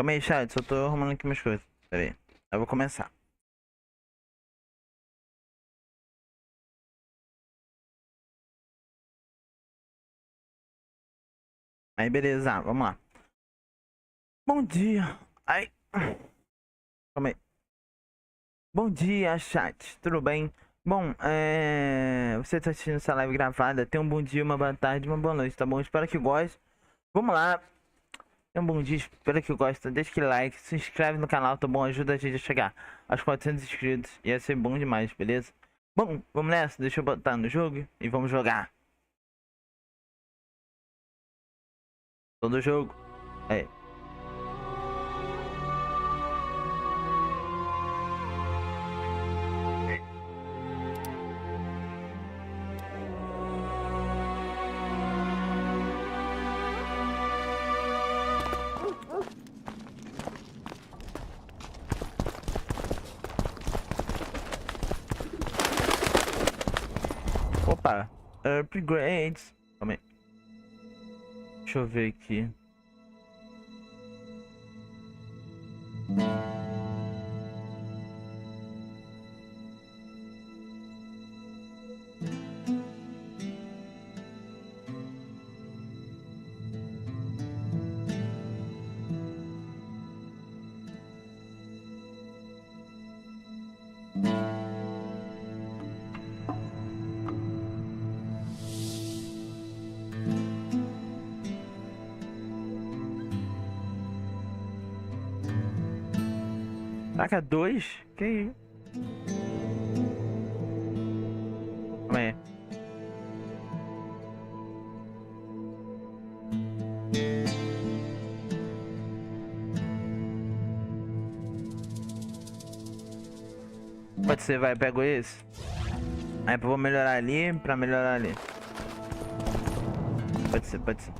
Calma aí, chat, só tô arrumando aqui minhas coisas. Pera aí. Eu vou começar. Aí, beleza, vamos lá. Bom dia. Ai. Calma aí. Bom dia, chat. Tudo bem? Bom, você tá assistindo essa live gravada. Tenha um bom dia, uma boa tarde, uma boa noite, tá bom? Espero que goste. Vamos lá. Tenha um bom dia, espero que goste. Deixa aquele like, se inscreve no canal, tá bom? Ajuda a gente a chegar aos 400 inscritos. Ia ser bom demais, beleza? Bom, vamos nessa. Deixa eu botar no jogo e vamos jogar. Todo jogo. É. Opa, upgrades. Calma aí. Deixa eu ver aqui. Caraca, 2? Que isso? Calma aí. Pode ser, vai, pego esse. Aí eu vou melhorar ali, pra melhorar ali. Pode ser, pode ser.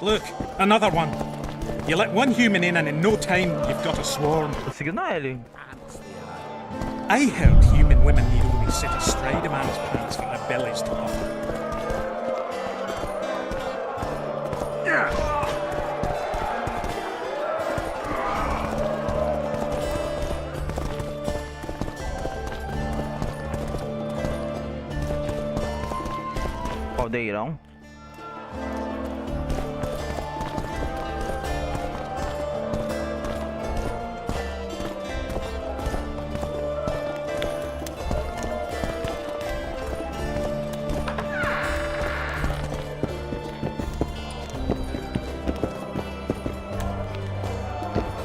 Look, another one. You let one human in and in no time you've got a swarm. Conseguiu não, ele. I heard human women need only sit astride a man's pants for their bellies to offer. Caldeirão.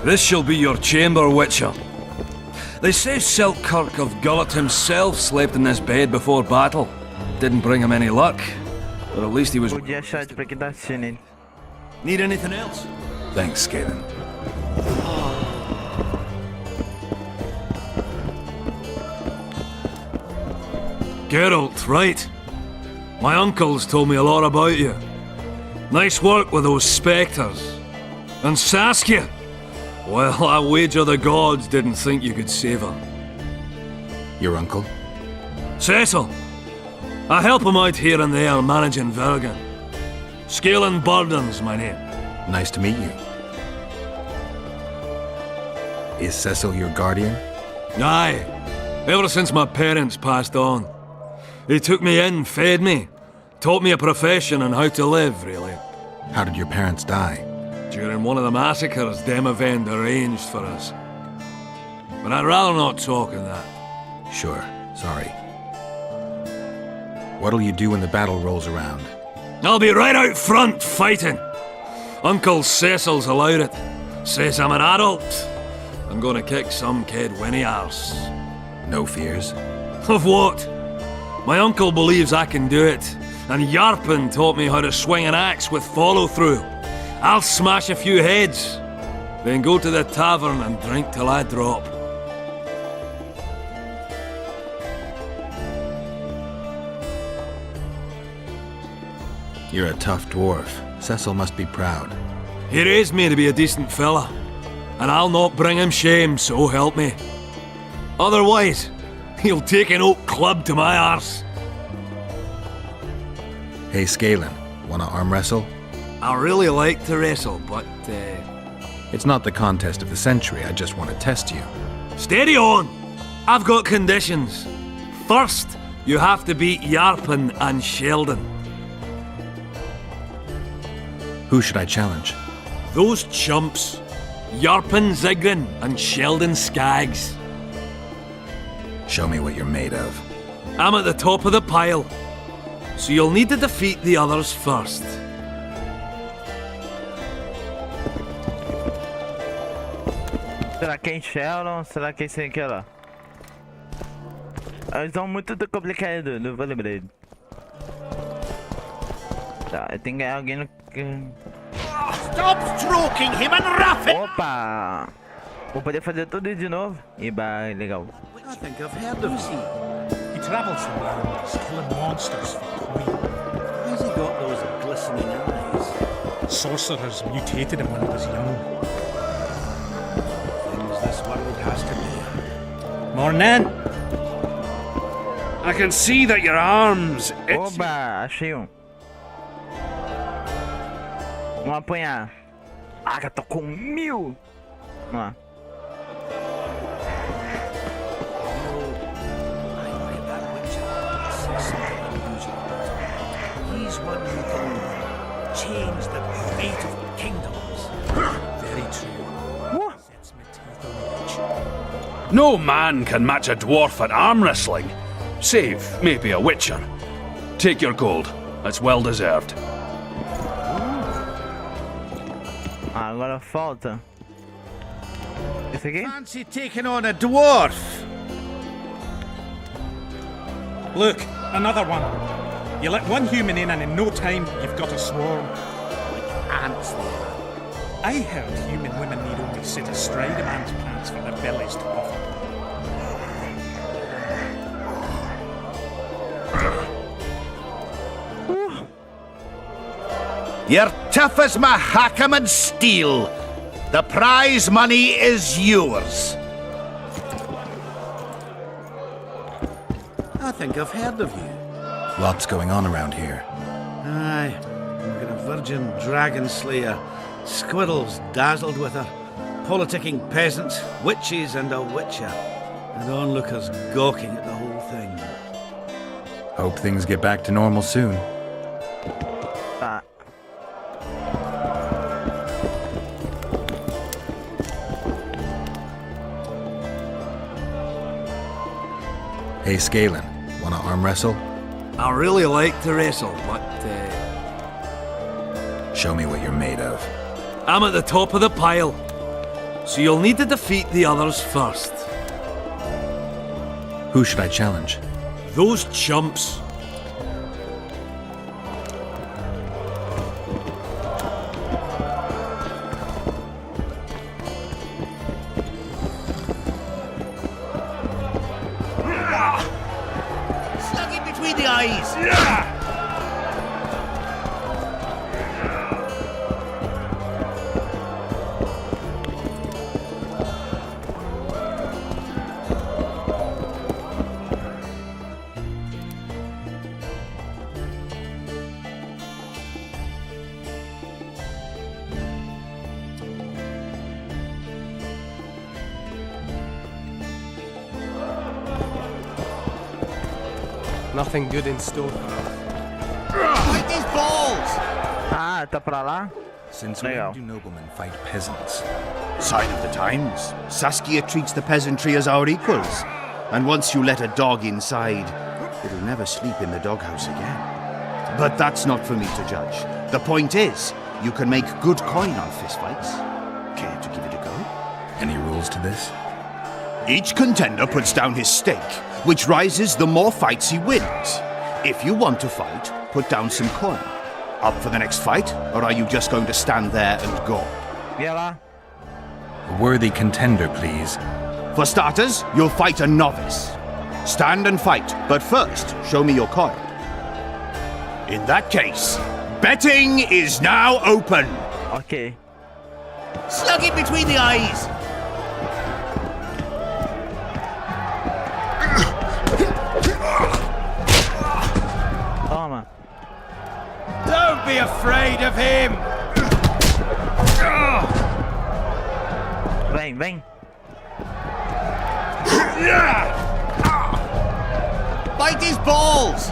This shall be your chamber, Witcher. They say Selkirk of Gullet himself slept in this bed before battle. Didn't bring him any luck, but at least he was... Bom dia, chat, pra quem tá assistindo ele. Need anything else? Thanks, Skaven. Geralt, right. My uncles told me a lot about you. Nice work with those spectres. And Saskia! Well, I wager the gods didn't think you could save her. Your uncle? Cecil! I help him out here and there managing Vergen. Scaling Burden's my name. Nice to meet you. Is Cecil your guardian? Aye. Ever since my parents passed on. He took me in, fed me, taught me a profession and how to live, really. How did your parents die? During one of the massacres Demavend arranged for us. But I'd rather not talk of that. Sure, sorry. What'll you do when the battle rolls around? I'll be right out front fighting. Uncle Cecil's allowed it. Says I'm an adult. I'm gonna kick some kid when he asks. No fears? Of what? My uncle believes I can do it, and Yarpen taught me how to swing an axe with follow-through. I'll smash a few heads. Then go to the tavern and drink till I drop. You're a tough dwarf. Cecil must be proud. He raised me to be a decent fella, and I'll not bring him shame, so help me. Otherwise, he'll take an oak club to my arse. Hey, Scalen, wanna arm wrestle? I really like to wrestle, but, It's not the contest of the century, I just want to test you. steady on! I've got conditions. First, you have to beat Yarpen and Sheldon. Who should I challenge? Those chumps. Yarpen Zigrin and Sheldon Skaggs. Show me what you're made of. I'm at the top of the pile, so you'll need to defeat the others first. Será que é em Sheldon? Será que é esse aqui, ó? Eles são muito complicados, não vou lembrar. Tá, eu tenho que ganhar alguém no... Stop stroking him and roughing! Opa! Vou poder fazer tudo isso de novo? Iba, legal. I think I've heard of him. He travels the lands, killing monsters for coin. Why's he got those glistening eyes? Sorcerers mutated him when he was young. Things this world has to bear. Morning! I can see that your arms itch. Oba, achei um. Vamos apanhar. Ah, eu tô com 1000! Vamos lá. I like that witcher. Says something unusual about him. He's one who can change the fate of kingdoms. Very true. Sets my teeth on the edge. No man can match a dwarf at arm wrestling, save maybe a witcher. Take your gold. It's well deserved. Ah, agora falta. Esse aqui? Fancy taking on a dwarf? Look, another one. You let one human in and in no time you've got a swarm. Ants there. I heard human women need only sit astride a man's pants for their bellies to puff up. You're tough as Mahakam steel. The prize money is yours. I think I've heard of you. Lots going on around here. Aye, we've got a virgin dragon slayer, squirrels dazzled with her, politicking peasants, witches and a witcher, and onlookers gawking at the whole thing. Hope things get back to normal soon. Tá. Hey, Scalen, wanna arm wrestle? I really like to wrestle, but, Show me what you're made of. I'm at the top of the pile, so you'll need to defeat the others first. Who should I challenge? Those chumps. Slug it between the eyes. Nothing good in store. Fight these balls. Ah, tá pra lá? Since Legal. when do noblemen fight peasants? Sign of the times. Saskia treats the peasantry as our equals. And once you let a dog inside, it'll never sleep in the doghouse again. But that's not for me to judge. The point is, you can make good coin on fistfights. Care to give it a go? Any rules to this? Each contender puts down his stake, which rises the more fights he wins. If you want to fight, put down some coin. Up for the next fight, or are you just going to stand there and go? E lá? A worthy contender, please. For starters, you'll fight a novice. Stand and fight, but first, show me your coin. In that case, betting is now open. Ok. Slug it between the eyes. Toma. Don't be afraid of him. Vem, vem. Bite his balls.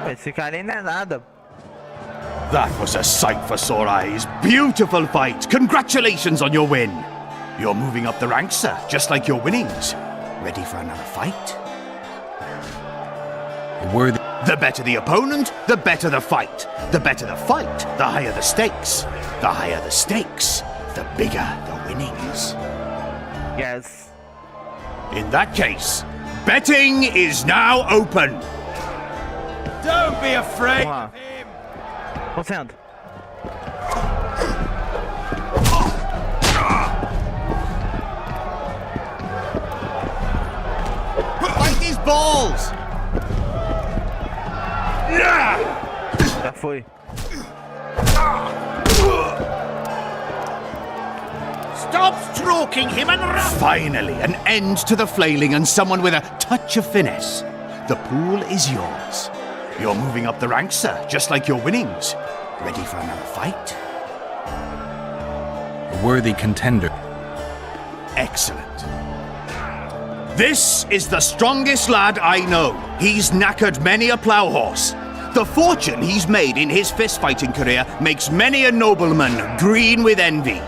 Esse cara aí não é nada. That was a sight for sore eyes. Beautiful fight. Congratulations on your win. You're moving up the ranks, sir, just like your winnings. Ready for another fight? A worthy... The better the opponent, the better the fight. The better the fight, the higher the stakes. The higher the stakes, the bigger the winnings. Yes. In that case, betting is now open. Don't be afraid Vamos lá. of him. Concentra. Bite his balls. Já foi. Stop stroking him and run! Finally, an end to the flailing and someone with a touch of finesse. The pool is yours. You're moving up the ranks, sir, just like your winnings. Ready for another fight? A worthy contender. Excellent. This is the strongest lad I know. He's knackered many a plough horse. The fortune he's made in his fist-fighting career makes many a nobleman green with envy.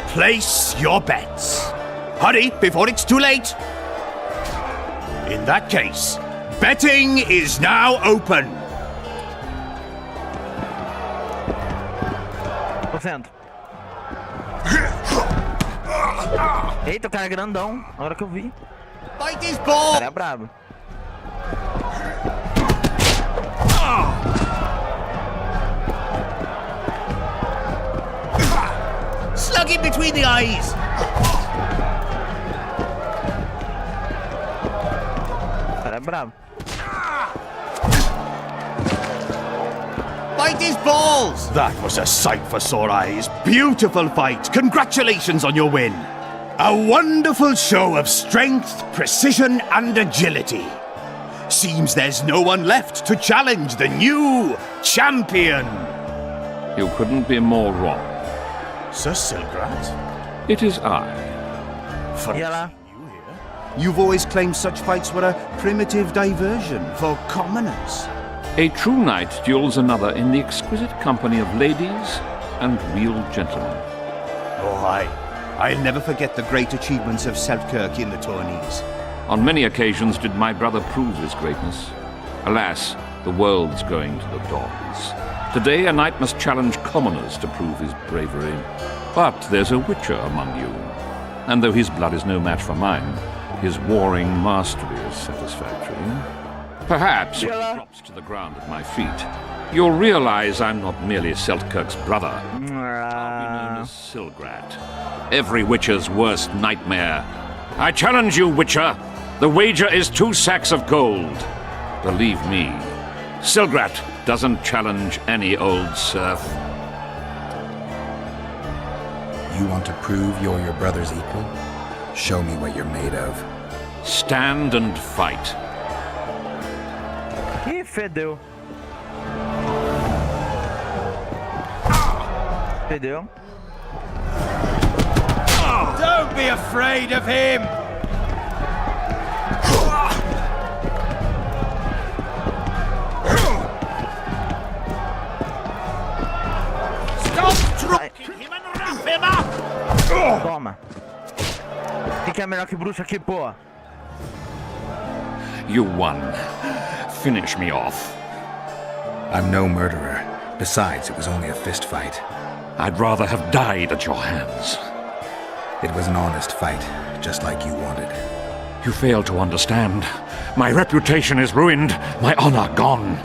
Place your bets. Hurry, before it's too late. In that case, betting is now open. Concentra. Eita, o cara é grandão. Na hora que eu vi. Bite his O ball. cara é brabo. Slug him between the eyes. O cara é brabo. Bite his balls. That was a sight for sore eyes. Beautiful fight. Congratulations on your win. A wonderful show of strength, precision, and agility. Seems there's no one left to challenge the new champion. You couldn't be more wrong. Sir Silgrat? It is I. E ela? You've always claimed such fights were a primitive diversion for commoners. A true knight duels another in the exquisite company of ladies and real gentlemen. Oh, I'll never forget the great achievements of Selkirk in the tourneys. On many occasions did my brother prove his greatness. Alas, the world's going to the dogs. Today a knight must challenge commoners to prove his bravery. But there's a witcher among you. And though his blood is no match for mine, his warring mastery is satisfactory. Perhaps when he drops to the ground at my feet, you'll realize I'm not merely Selkirk's brother. I'll be known as Silgrat, every witcher's worst nightmare. I challenge you, witcher. The wager is 2 sacks of gold. Believe me, Silgrat doesn't challenge any old serf. You want to prove you're your brother's equal? Show me what you're made of. Stand and fight. Ih, fedeu. Fedeu. Don't be afraid of him! Stop stroking him and wrap him up! Toma. Quem que é melhor que bruxa aqui, pô? You won. Finish me off. I'm no murderer. Besides, it was only a fist fight. I'd rather have died at your hands. It was an honest fight, just like you wanted. You fail to understand. My reputation is ruined, my honor gone.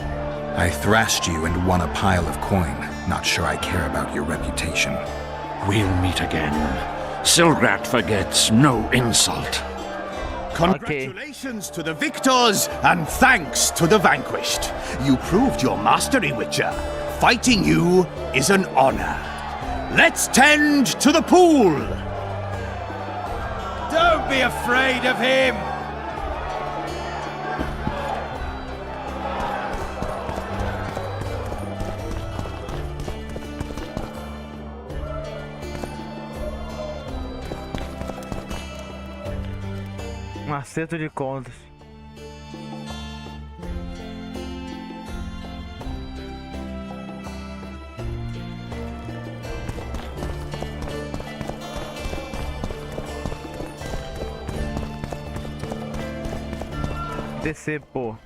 I thrashed you and won a pile of coin. Not sure I care about your reputation. We'll meet again. Silgrat forgets no insult. Congratulations to the victors, and thanks to the vanquished. You proved your mastery, Witcher. Fighting you is an honor. Let's tend to the pool! Don't be afraid of him! Um acerto de contas. Descer, pô.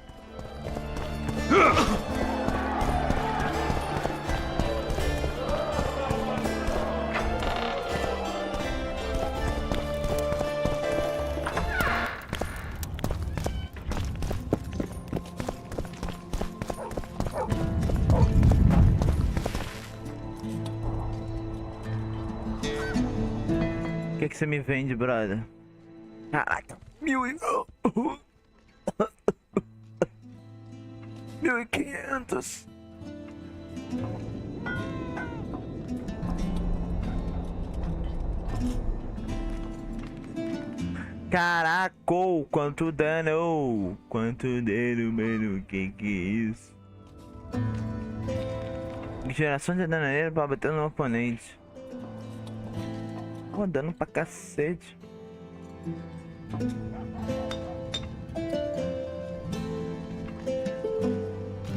O que você me vende, brother? Caraca, 1.500. Caraca, quanto dano! Quanto dano, mano? Que é isso? Geração de dano pra bater no oponente. Pô, dano pra cacete.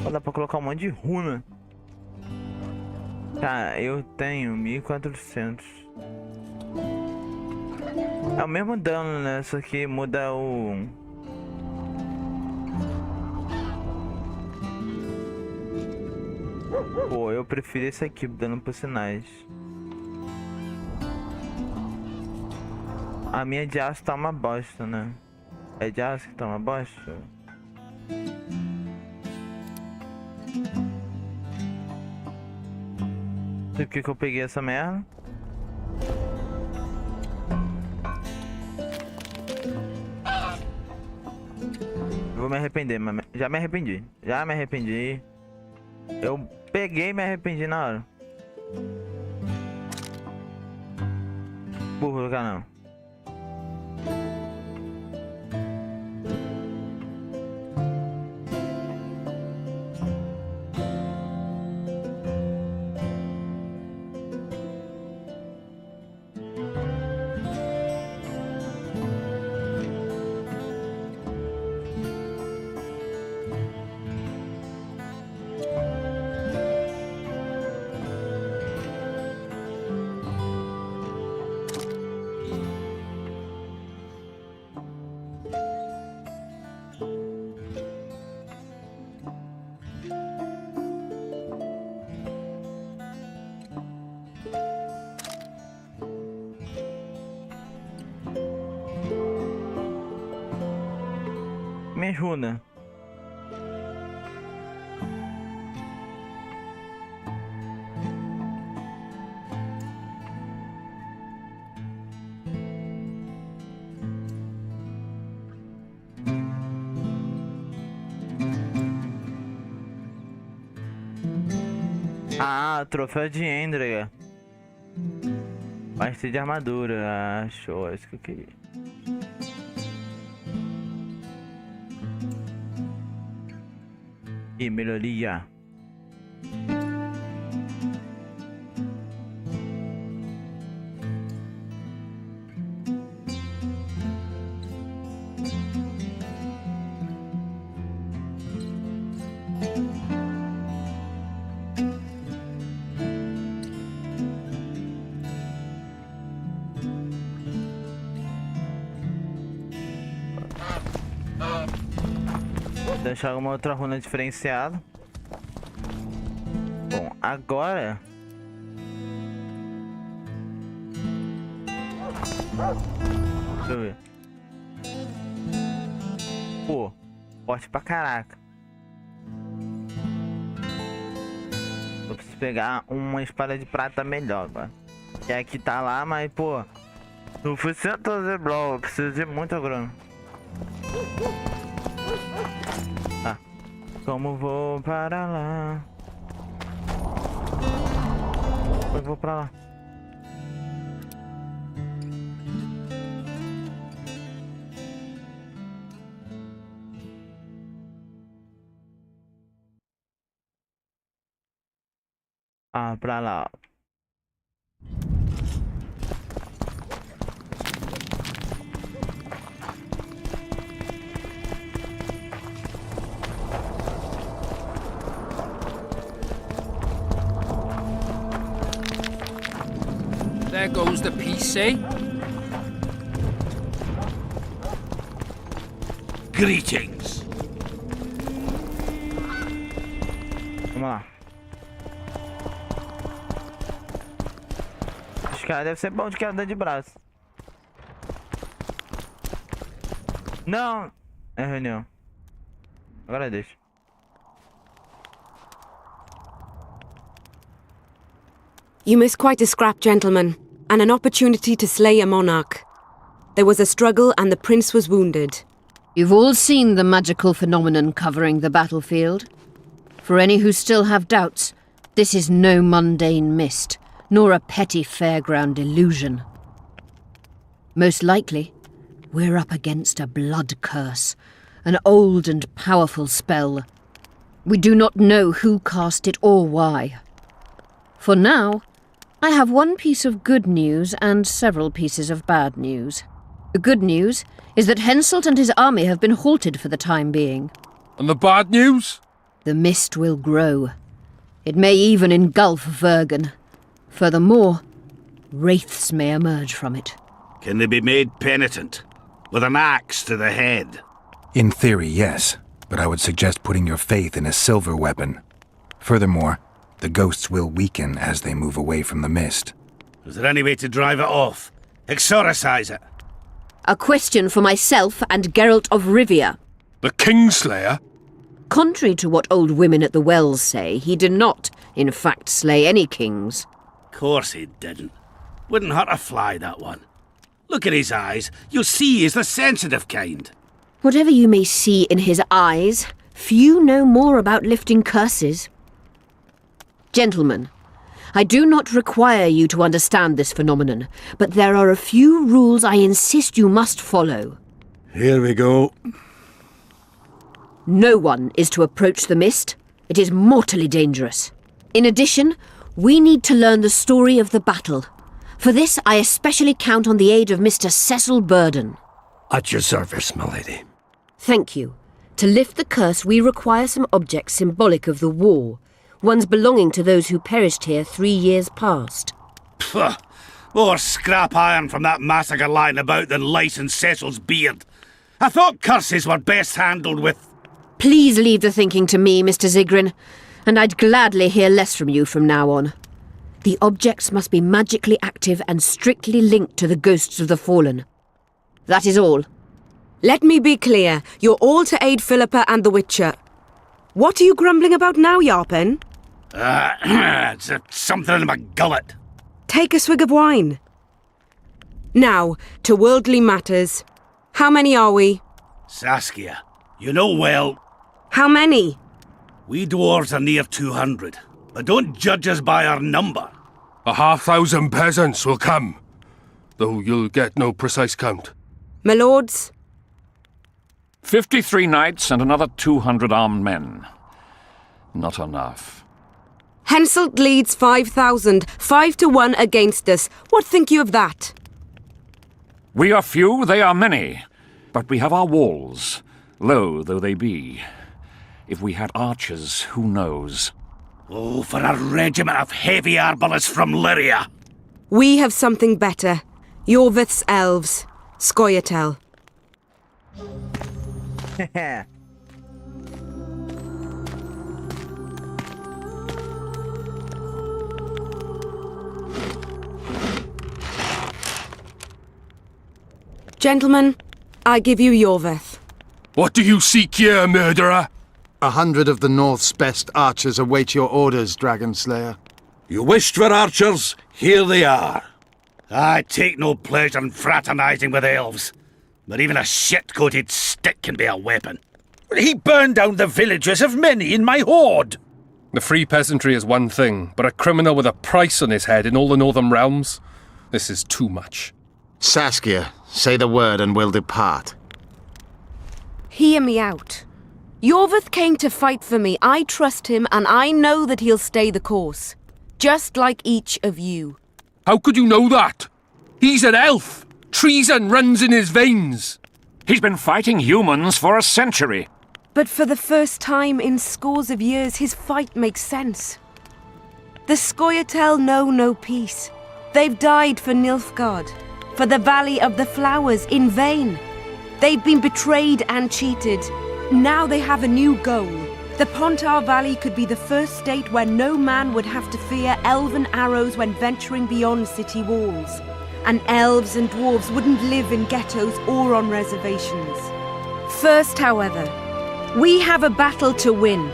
Pô, dá pra colocar um monte de runa. Tá, eu tenho 1.400. É o mesmo dano, né? Só que muda o... Pô, eu prefiro esse aqui, dano por sinais. A minha de aço tá uma bosta, né? É de aço que tá uma bosta? Por que eu peguei essa merda? Vou me arrepender, mas já me arrependi. Já me arrependi. Eu peguei e me arrependi na hora. Burro do canal. Me ajuda. Ah, troféu de Endrega. Parte de armadura. Ah, show, é isso que eu queria. E melhoria. Deixar uma outra runa diferenciada. Bom, agora deixa eu ver. Pô, forte pra caraca. Eu preciso pegar uma espada de prata melhor, mano. Que aqui tá lá, mas, pô... Não fui fazer bloco, eu preciso de muita grana. Tá. Como vou para lá? Eu vou pra lá. Ah, pra lá. There goes the piece, eh? Greetings. Vamos lá. Esse cara deve ser bom de queda de braço. Não! É reunião. Agora deixa. You missed quite a scrap, gentlemen, and an opportunity to slay a monarch. There was a struggle and the prince was wounded. You've all seen the magical phenomenon covering the battlefield. For any who still have doubts, this is no mundane mist, nor a petty fairground illusion. Most likely, we're up against a blood curse, an old and powerful spell. We do not know who cast it or why. For now, I have one piece of good news and several pieces of bad news. The good news is that Henselt and his army have been halted for the time being. And the bad news? The mist will grow. It may even engulf Vergen. Furthermore, wraiths may emerge from it. Can they be made penitent? With an axe to the head? In theory, yes, but I would suggest putting your faith in a silver weapon. Furthermore, the ghosts will weaken as they move away from the mist. Is there any way to drive it off? Exorcise it? A question for myself and Geralt of Rivia. The Kingslayer? Contrary to what old women at the wells say, he did not, in fact, slay any kings. Course he didn't. Wouldn't hurt a fly, that one. Look at his eyes. You'll see he's the sensitive kind. Whatever you may see in his eyes, few know more about lifting curses. Gentlemen, I do not require you to understand this phenomenon, but there are a few rules I insist you must follow. Here we go. No one is to approach the mist. It is mortally dangerous. In addition, we need to learn the story of the battle. For this, I especially count on the aid of Mr. Cecil Burden. At your service, my lady. Thank you. To lift the curse, we require some objects symbolic of the war, ones belonging to those who perished here 3 years past. Pfft! More scrap iron from that massacre lying about than lice in Cecil's beard. I thought curses were best handled with... Please leave the thinking to me, Mr. Zigrin, and I'd gladly hear less from you from now on. The objects must be magically active and strictly linked to the ghosts of the fallen. That is all. Let me be clear. You're all to aid Philippa and the Witcher. What are you grumbling about now, Yarpen? It's something in my gullet. Take a swig of wine. Now, to worldly matters. How many are we? Saskia, you know well... How many? We dwarves are near 200, but don't judge us by our number. 1,000 peasants will come, though you'll get no precise count. My lords? 53 knights and another 200 armed men. Not enough. Henselt leads 5,000, 5-1 against us. What think you of that? We are few, they are many, but we have our walls, low though they be. If we had archers, who knows? Oh, for a regiment of heavy arbalists from Lyria! We have something better. Yorvith's elves. Scoia'tael. Gentlemen, I give you Yorvith. What do you seek here, murderer? 100 of the North's best archers await your orders, Dragon Slayer. You wished for archers, here they are. I take no pleasure in fraternizing with elves, but even a shit-coated stick can be a weapon. He burned down the villages of many in my horde. The free peasantry is one thing, but a criminal with a price on his head in all the Northern realms? This is too much. Saskia, say the word and we'll depart. Hear me out. Yorvith came to fight for me. I trust him, and I know that he'll stay the course. Just like each of you. How could you know that? He's an elf! Treason runs in his veins! He's been fighting humans for a century. But for the first time in scores of years, his fight makes sense. The Scoia'tael know no peace. They've died for Nilfgaard, for the Valley of the Flowers, in vain. They've been betrayed and cheated. Now they have a new goal. The Pontar Valley could be the first state where no man would have to fear elven arrows when venturing beyond city walls. And elves and dwarves wouldn't live in ghettos or on reservations. First, however, we have a battle to win.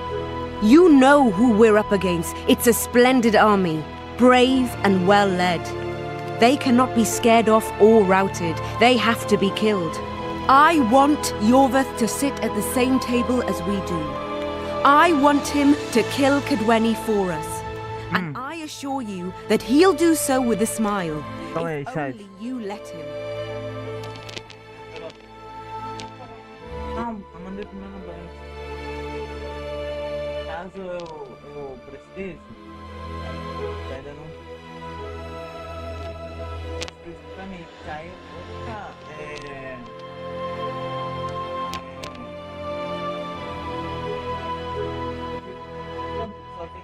You know who we're up against. It's a splendid army, brave and well led. They cannot be scared off or routed. They have to be killed. I want Yorvith to sit at the same table as we do. I want him to kill Cadweni for us. And I assure you that he'll do so with a smile. If only you let him. Não, eu mandei primeiro no banco. Caso eu precise, ainda não. Precisa pra mim, que aí eu vou ficar. Só que.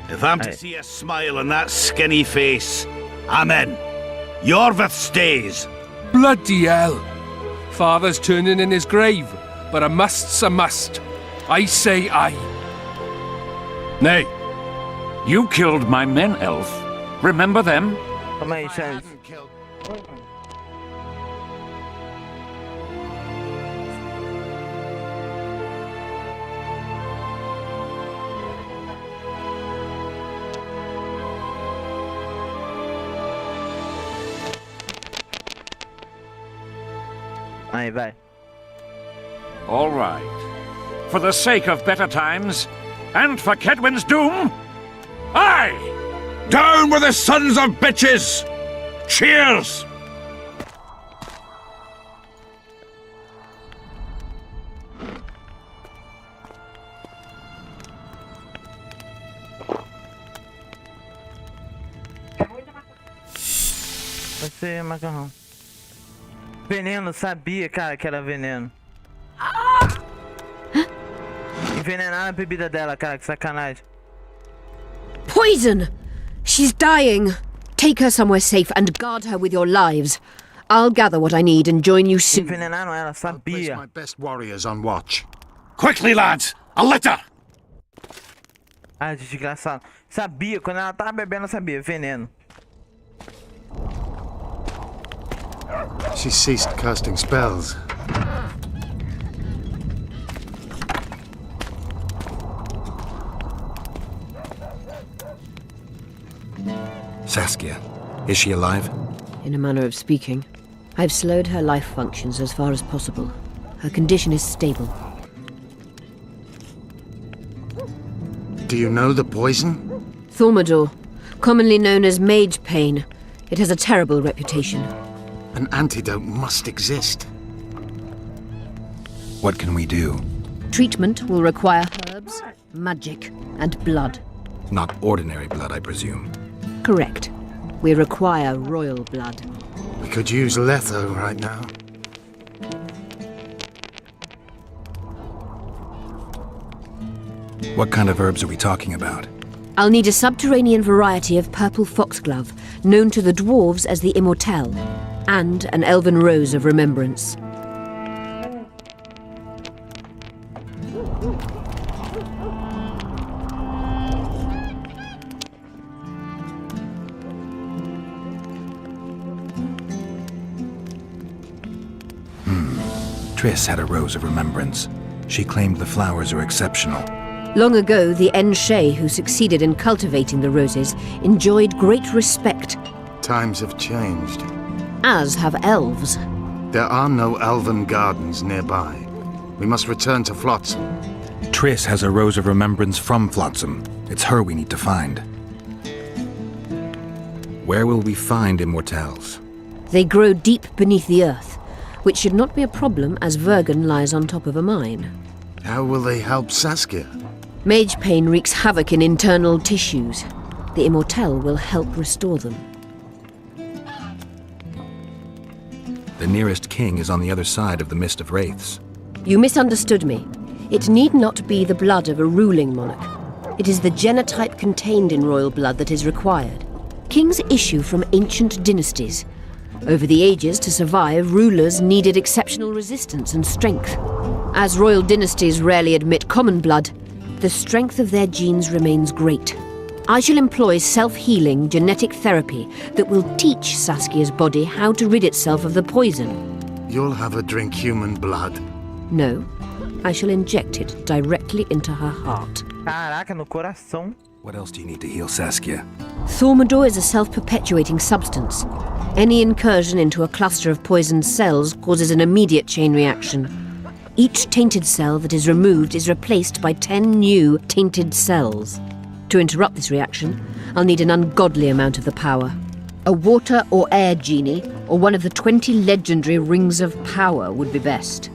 If I'm to see a smile on that skinny face, I'm in. Yorvith stays. Bloody hell! Father's turning in his grave, but a must's a must. I say aye. Nay, you killed my men, elf. Remember them? Calma aí, Chaz. Aí, vai. All right. For the sake of better times, and for Kedwin's doom, aye! Down with the sons of bitches! Cheers! Vai ser macarrão. Veneno, sabia, cara, que era veneno. Envenenaram a bebida dela, cara, que sacanagem. Poison! She's dying. Take her somewhere safe and guard her with your lives. I'll gather what I need and join you soon. Envenenaram ela, I'll place sabia. my best warriors on watch. Quickly, lads! A litter! Ah, desgraçado. Sabia, quando ela tava bebendo, sabia, veneno. She ceased casting spells. Saskia, is she alive? In a manner of speaking. I've slowed her life functions as far as possible. Her condition is stable. Do you know the poison? Thaumadour, commonly known as mage pain. It has a terrible reputation. An antidote must exist. What can we do? Treatment will require herbs, magic, and blood. Not ordinary blood, I presume. Correct. We require royal blood. We could use Letho right now. What kind of herbs are we talking about? I'll need a subterranean variety of purple foxglove, known to the dwarves as the immortelle, and an elven rose of remembrance. Triss had a rose of remembrance. She claimed the flowers are exceptional. Long ago, the Enshe who succeeded in cultivating the roses enjoyed great respect. Times have changed. As have elves. There are no elven gardens nearby. We must return to Flotsam. Triss has a rose of remembrance from Flotsam. It's her we need to find. Where will we find immortelles? They grow deep beneath the earth, which should not be a problem as Vergen lies on top of a mine. How will they help Saskia? Mage pain wreaks havoc in internal tissues. The immortelle will help restore them. The nearest king is on the other side of the Mist of Wraiths. You misunderstood me. It need not be the blood of a ruling monarch. It is the genotype contained in royal blood that is required. Kings issue from ancient dynasties. Over the ages, to survive, rulers needed exceptional resistance and strength. As royal dynasties rarely admit common blood, the strength of their genes remains great. I shall employ self-healing genetic therapy that will teach Saskia's body how to rid itself of the poison. You'll have her drink human blood. No, I shall inject it directly into her heart. Caraca, no coração. What else do you need to heal Saskia? Thaumadour is a self-perpetuating substance. Any incursion into a cluster of poisoned cells causes an immediate chain reaction. Each tainted cell that is removed is replaced by 10 new tainted cells. To interrupt this reaction, I'll need an ungodly amount of the power. A water or air genie, or one of the 20 legendary rings of power would be best.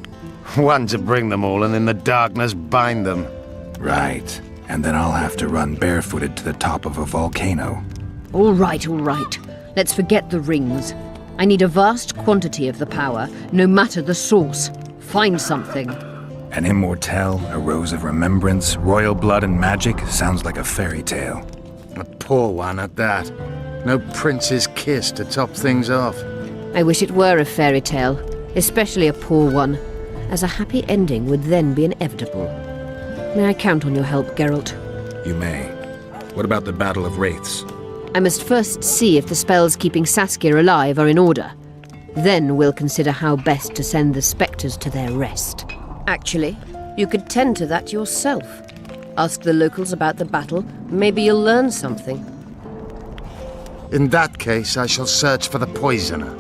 One to bring them all and in the darkness bind them. Right. And then I'll have to run barefooted to the top of a volcano. All right, all right. Let's forget the rings. I need a vast quantity of the power, no matter the source. Find something. An immortelle, a rose of remembrance, royal blood and magic sounds like a fairy tale. A poor one at that. No prince's kiss to top things off. I wish it were a fairy tale, especially a poor one, as a happy ending would then be inevitable. May I count on your help, Geralt? You may. What about the Battle of Wraiths? I must first see if the spells keeping Saskia alive are in order. Then we'll consider how best to send the spectres to their rest. Actually, you could tend to that yourself. Ask the locals about the battle. Maybe you'll learn something. In that case, I shall search for the poisoner.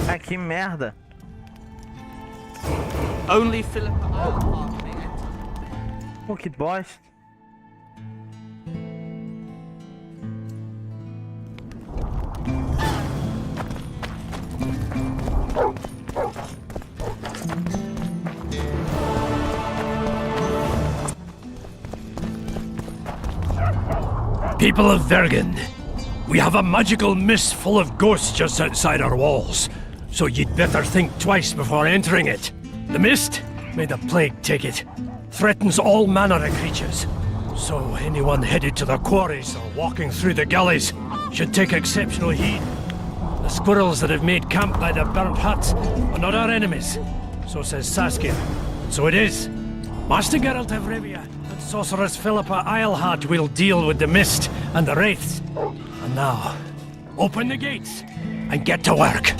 Ah, que merda. Only Philip. Pô, que bosta. People of Vergen, we have a magical mist full of ghosts just outside our walls, so you'd better think twice before entering it. The mist, may the plague take it, threatens all manner of creatures, so anyone headed to the quarries or walking through the gullies should take exceptional heed. The squirrels that have made camp by the burnt huts are not our enemies, so says Saskia. So it is. Master Geralt of Rivia and Sorceress Philippa Eilhart will deal with the mist and the wraiths. And now, open the gates and get to work.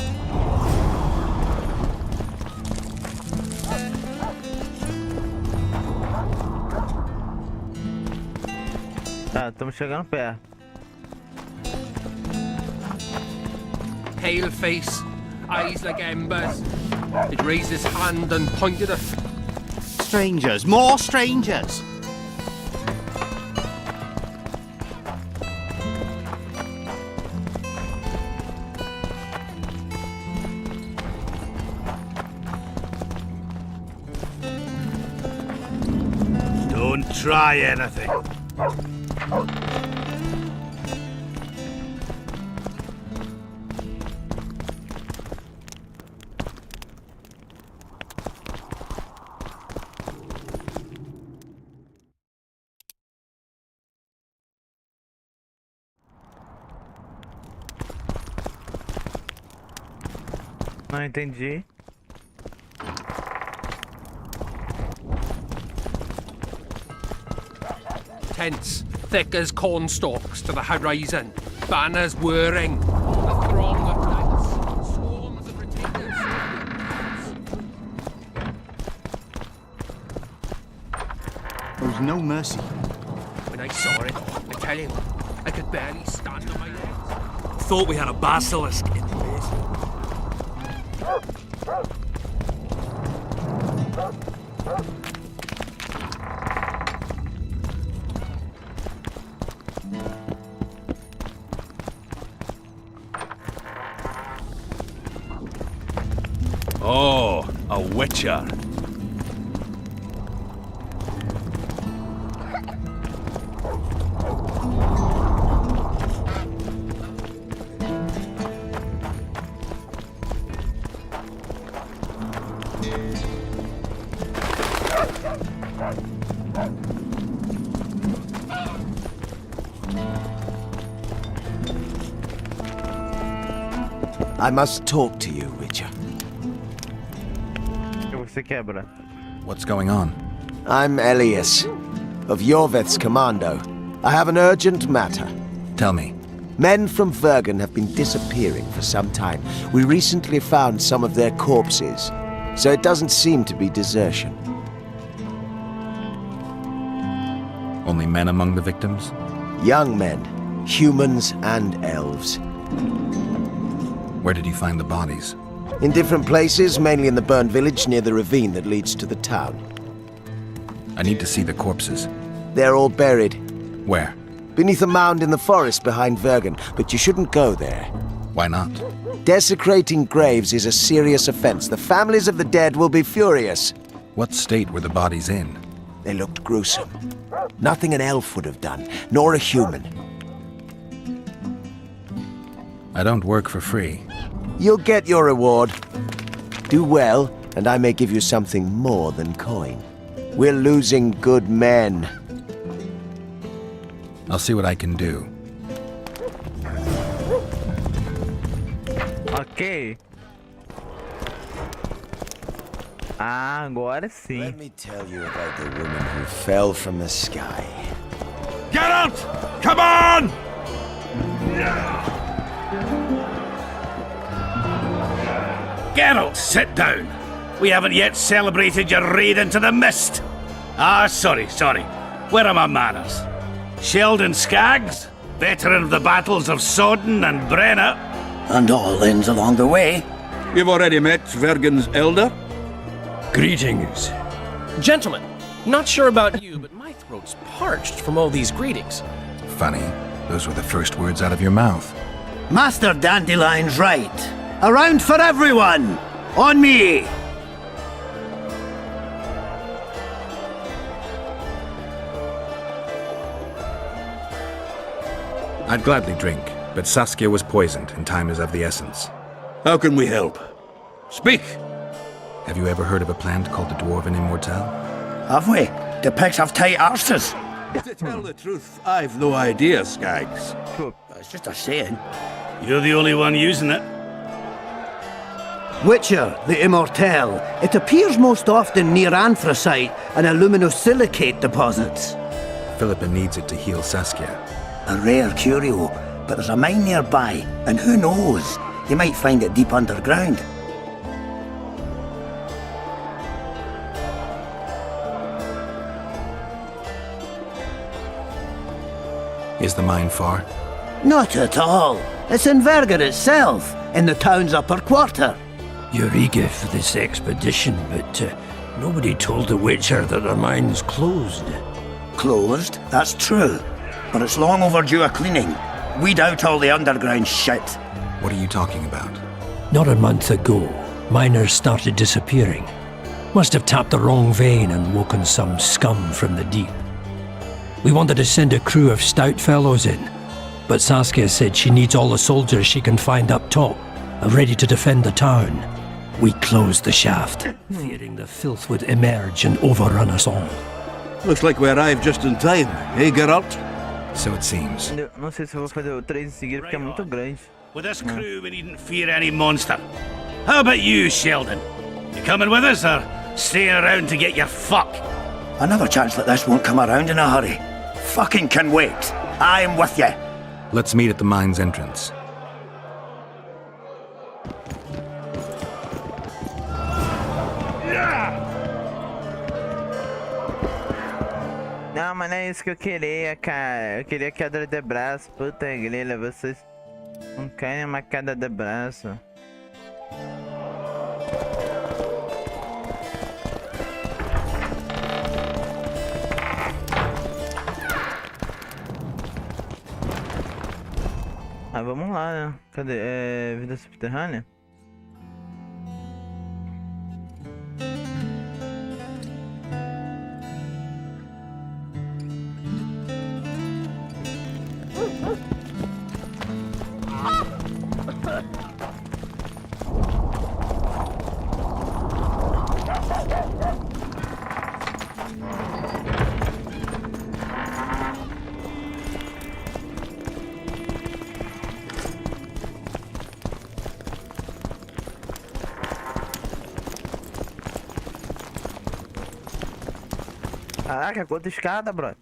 Tá, estamos chegando perto. Pale face, eyes like embers. It raised his hand and pointed at... Strangers, more strangers! Don't try anything. Não entendi. Tents, thick as corn stalks to the horizon, banners whirring, a throng of knights, swarms of retainers. There's no mercy. When I saw it, I tell you, I could barely stand on my legs. Thought we had a basilisk in the basement. Oh, a witcher. I must talk to you, Witcher. Você quebra. What's going on? I'm Elias, of Yorveth's commando. I have an urgent matter. Tell me. Men from Vergen have been disappearing for some time. We recently found some of their corpses, so it doesn't seem to be desertion. Only men among the victims? Young men, humans and elves. Where did you find the bodies? In different places, mainly in the burned village near the ravine that leads to the town. I need to see the corpses. They're all buried. Where? Beneath a mound in the forest behind Vergen, but you shouldn't go there. Why not? Desecrating graves is a serious offense. The families of the dead will be furious. What state were the bodies in? They looked gruesome. Nothing an elf would have done, nor a human. I don't work for free. You'll get your reward. Do well, and I may give you something more than coin. We're losing good men. I'll see what I can do. Ok. Ah, agora sim. Let me tell you about the woman who fell from the sky. Geralt! Come on! Geralt, sit down. We haven't yet celebrated your raid into the mist. Ah, sorry. Where are my manners? Sheldon Skaggs, veteran of the battles of Sodden and Brenna. And all ends along the way. You've already met Vergen's elder? Greetings. Gentlemen, not sure about you, but my throat's parched from all these greetings. Funny. Those were the first words out of your mouth. Master Dandelion's right. A round for everyone! On me! I'd gladly drink, but Saskia was poisoned and time is of the essence. How can we help? Speak! Have you ever heard of a plant called the Dwarven Immortelle? Have we? The pigs have tight arses. To tell the truth, I've no idea, Skaggs. It's just a saying. You're the only one using it. Witcher, the Immortelle. It appears most often near anthracite and aluminosilicate deposits. Philippa needs it to heal Saskia. A rare curio, but there's a mine nearby, and who knows? You might find it deep underground. Is the mine far? Not at all. It's in Vergen itself, in the town's upper quarter. You're eager for this expedition, but nobody told the Witcher that the mine's closed. Closed? That's true. But it's long overdue a cleaning. Weed out all the underground shit. What are you talking about? Not a month ago, miners started disappearing. Must have tapped the wrong vein and woken some scum from the deep. We wanted to send a crew of stout fellows in, but Saskia said she needs all the soldiers she can find up top, and ready to defend the town. We closed the shaft, fearing the filth would emerge and overrun us all. Looks like we arrived just in time, eh, Geralt? So it seems. Não sei se eu vou fazer o 3 em seguida porque é muito grande. With this crew, we needn't fear any monster. How about you, Sheldon? You coming with us, or staying around to get your fuck? Another chance like this won't come around in a hurry. Fucking can wait. I'm with you. Let's meet at the mine's entrance. Não, mas não é isso que eu queria, cara. Eu queria queda de braço. Puta grila, vocês não querem uma queda de braço. Ah, vamos lá, né? Cadê? Vida subterrânea? Caraca, quanta escada, bro.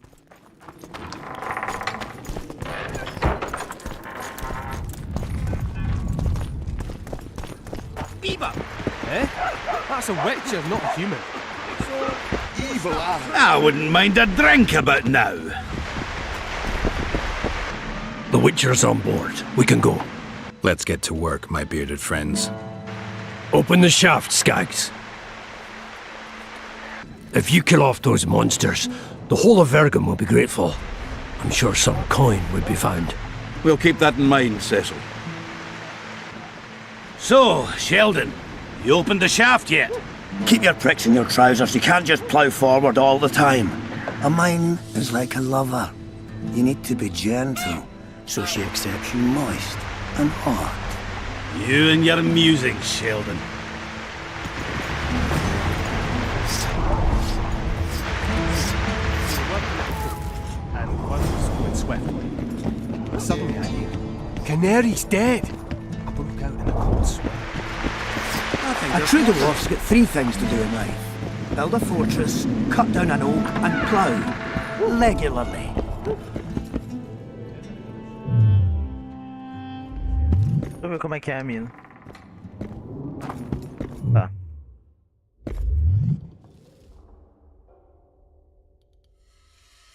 Beaver! Eh? That's a witcher, not a human. Evil. I wouldn't mind a drink about now. The Witcher's on board. We can go. Let's get to work, my bearded friends. Open the shaft, Skags. If you kill off those monsters, the whole of Vergam will be grateful. I'm sure some coin would be found. We'll keep that in mind, Cecil. So, Sheldon, you opened the shaft yet? Keep your pricks in your trousers. You can't just plough forward all the time. A mine is like a lover. You need to be gentle, so she accepts you moist and hot. You and your musings, Sheldon. Suddenly I knew. Canary's dead. I broke out in a cold sweat. A true dwarf's got three things to do in life. Build a fortress, cut down an oak, and plough. Regularly. Deixa eu ver como é que é a mina. Tá.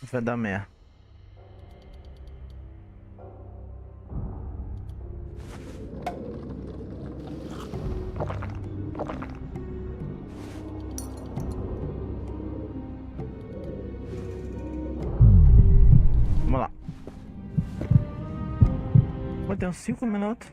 Isso vai dar merda. Vamos lá. Vou ter uns 5 minutos.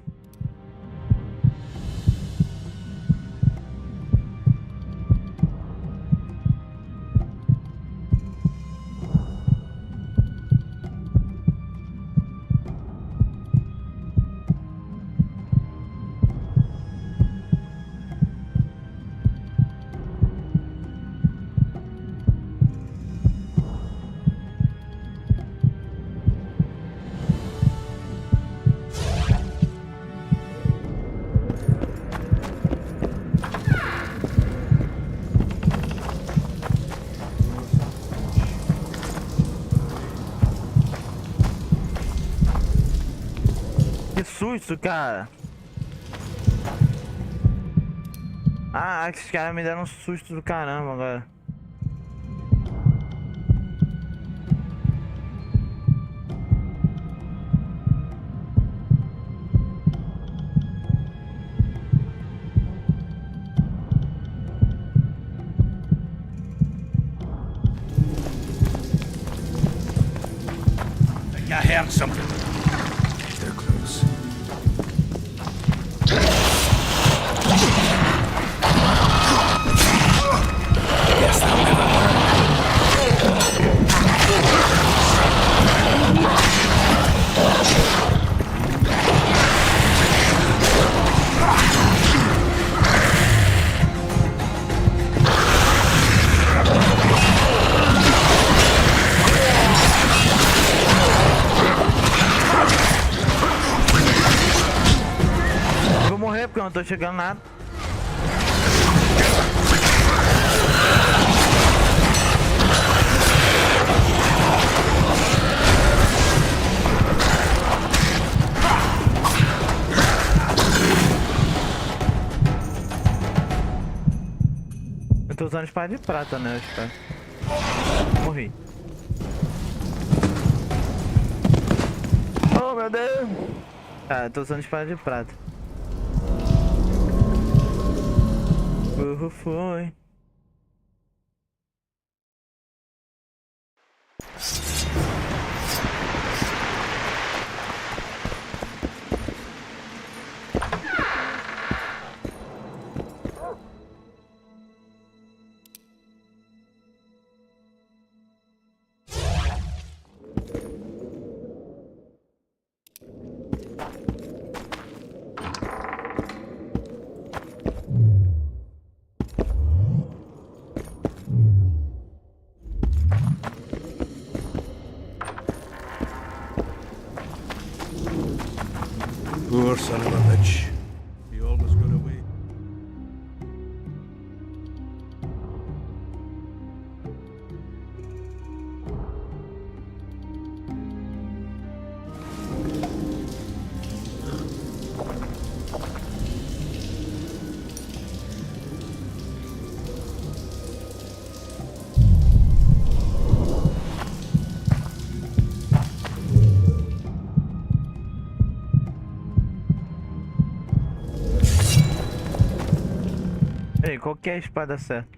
Que susto, cara. Ah, esses caras me deram um susto do caramba agora. I think I heard something. They're close. Guess they'll never learn. Eu vou morrer porque eu não tô chegando nada. usando espada de prata, né? Eu espero. Morri. Oh, meu Deus! Tá, eu tô usando espada de prata. Burro foi. Poor son of a bitch. He almost got away. Ei, qual que é a espada certa?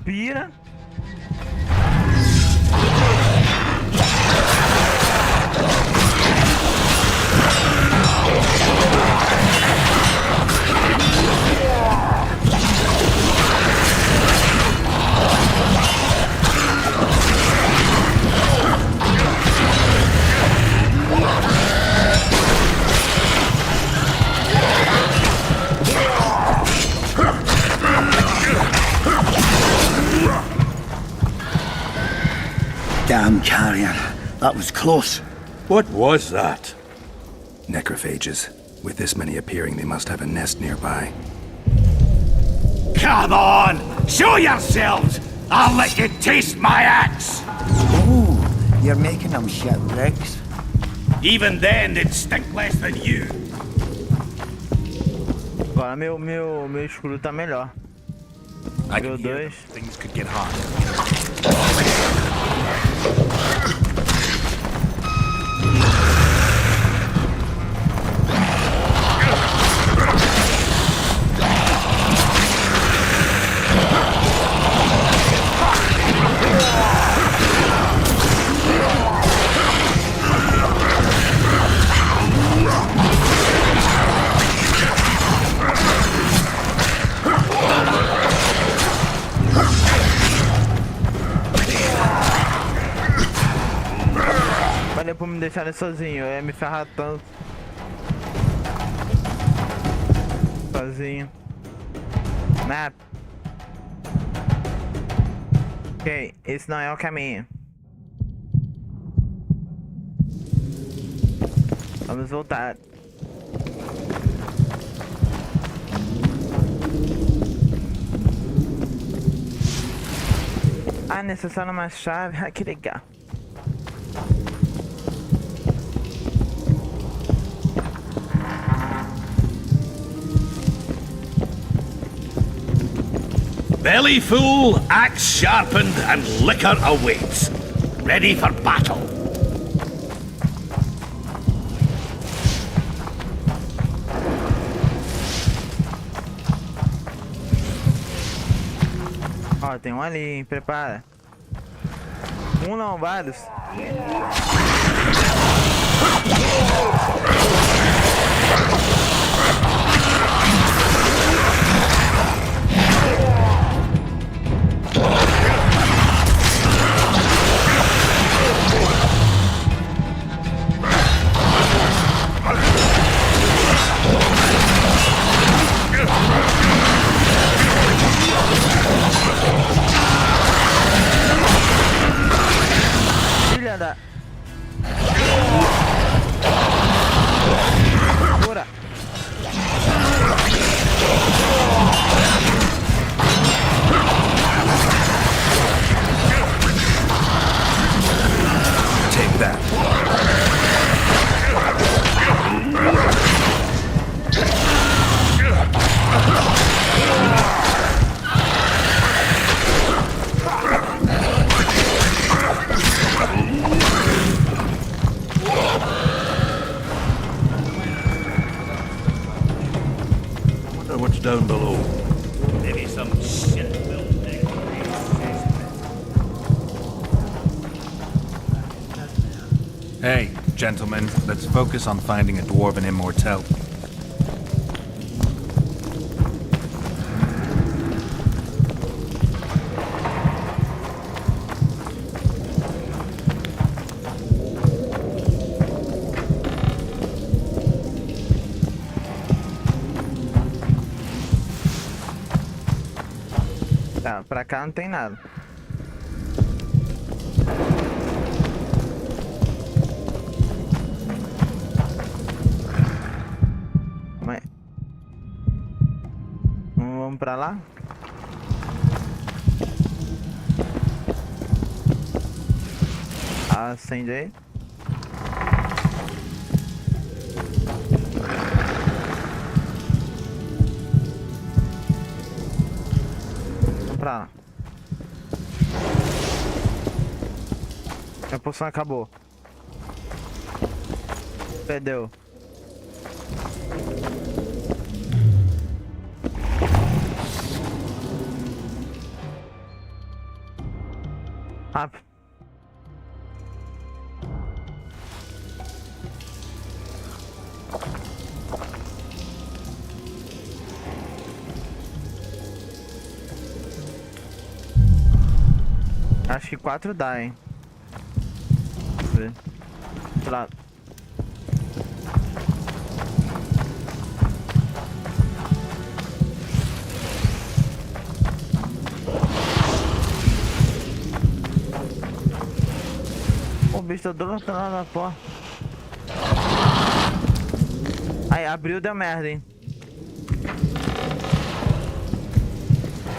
Pira. Damn carrion. That was close. What was that? Necrophages. With this many appearing, they must have a nest nearby. Come on! Show yourselves! I'll let you taste my axe! Ooh, you're making them shit bricks. Even then, they'd stink less than you. Agora meu escudo tá melhor. I can hear them. Things could get hot. Valeu por me deixarem sozinho, eu ia me ferrar tanto. Sozinho. Nada. Ok, esse não é o caminho. Vamos voltar. Ah, necessário uma chave. Ah, que legal. Belly full, axe sharpened, and liquor awaits. Ready for battle. Ó, tem um ali, hein? Prepara. Um não, vários. Hey, gentlemen, let's focus on finding a dwarven immortel. Tá, pra cá não tem nada. Mas... Vamos pra lá? Acende aí. Pra lá. A poção acabou. Perdeu. Rápido. Acho que 4 dá, hein? Deixa eu ver. Outro lado. O bicho tá do outro lado da porta. Aí, abriu, deu merda, hein?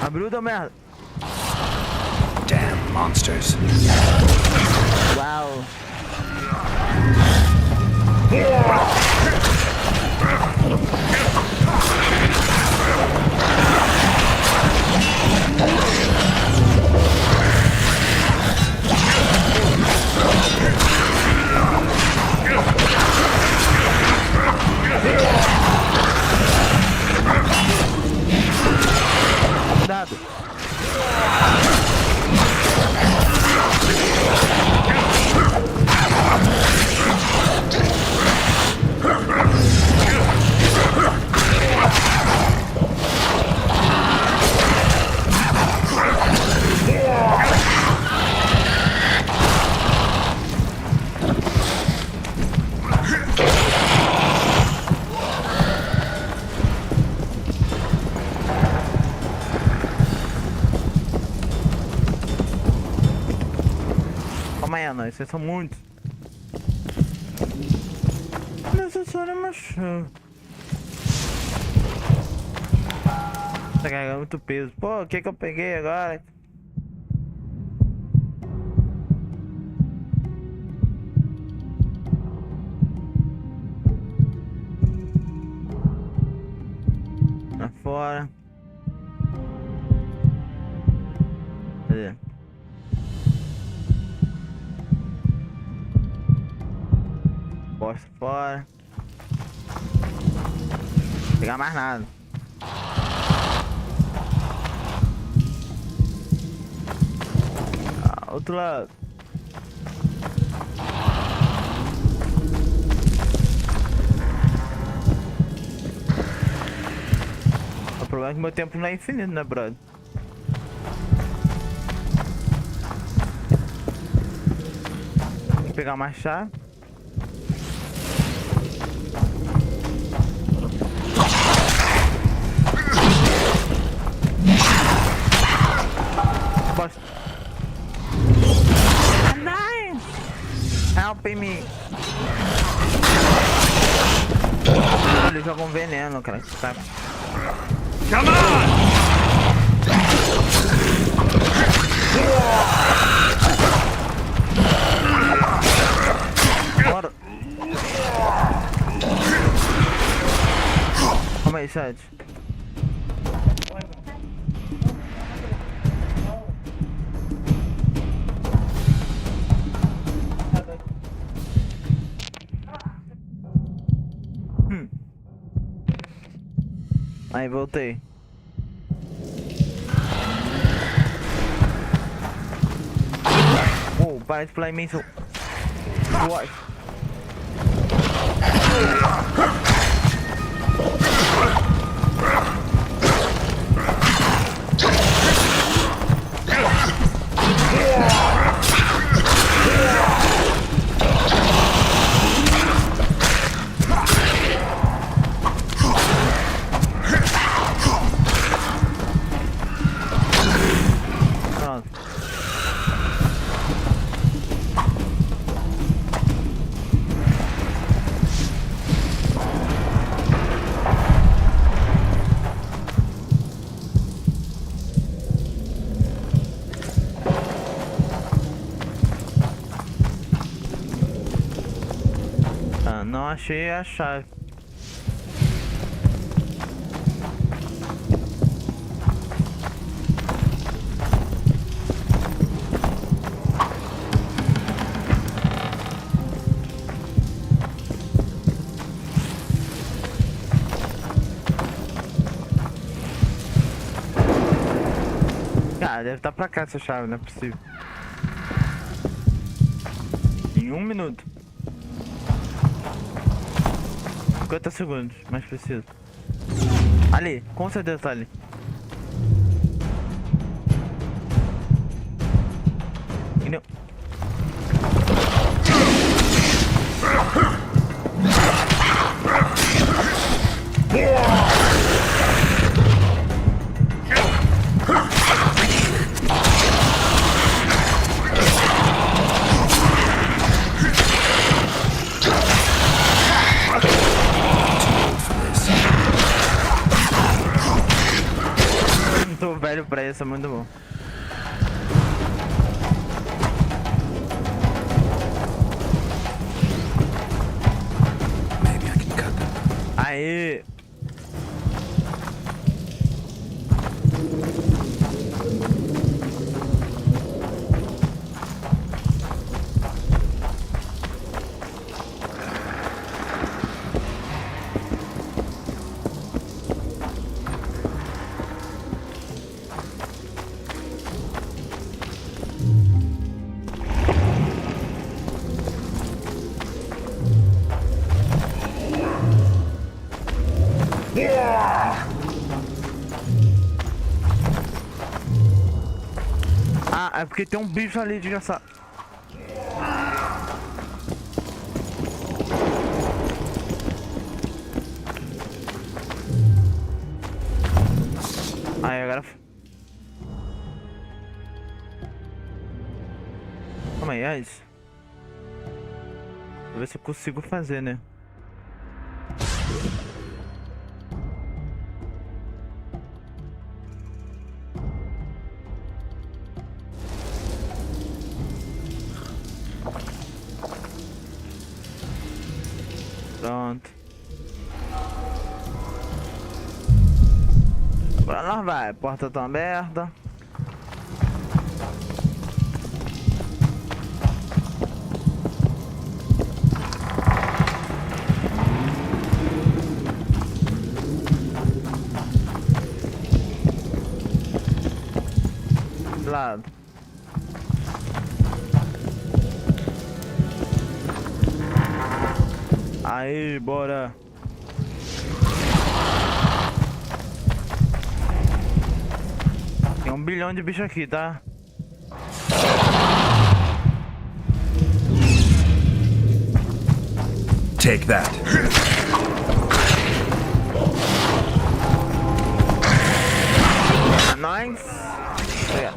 Abriu, deu merda. Damn monsters. Uau. Cuidado. Calma aí, vocês são muitos. Necessário mexer. Tá carregando muito peso. Pô, o que eu peguei agora? Pra fora. Cadê? Posta fora. Não pegar mais nada. Outro lado. O problema é que meu tempo não é infinito, né, brother? Tem que pegar mais chave. Bosta. Help me. Ele joga um veneno, cara. Tá. Come on! Bora. Calma aí, chat. Aí, voltei. Oh, para de pular imenso. What? Não achei a chave. Cara, deve estar pra cá essa chave, não é possível. Em 1 minuto. 50 segundos, mais preciso. Ali, com certeza tá ali. Entendeu? Tô velho pra isso, é muito bom. Aê! Ah, é porque tem um bicho ali, desgraçado. Aí, agora... Calma aí, é isso. Vou ver se eu consigo fazer, né? Pronto. Agora nós vai. A porta tá aberta. Do lado. Aí, bora. Tem 1 bilhão de bicho aqui, tá? Take that. Nice. Yeah.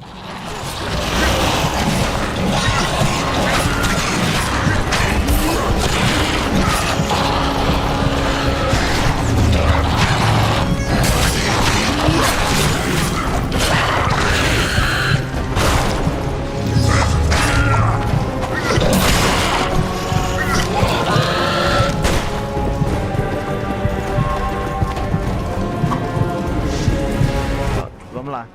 Vamos lá.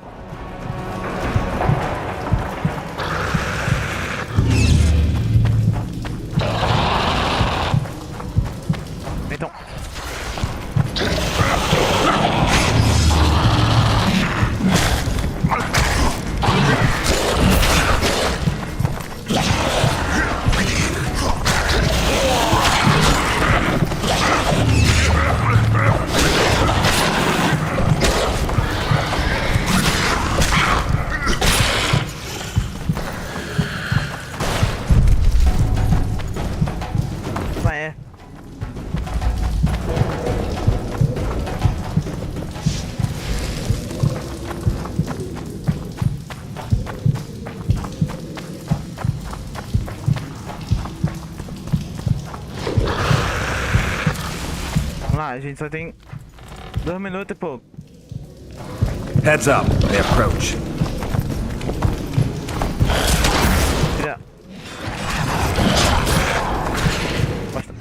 a gente só tem 2 minutos e pouco. Heads up, they approach. Já. Basta.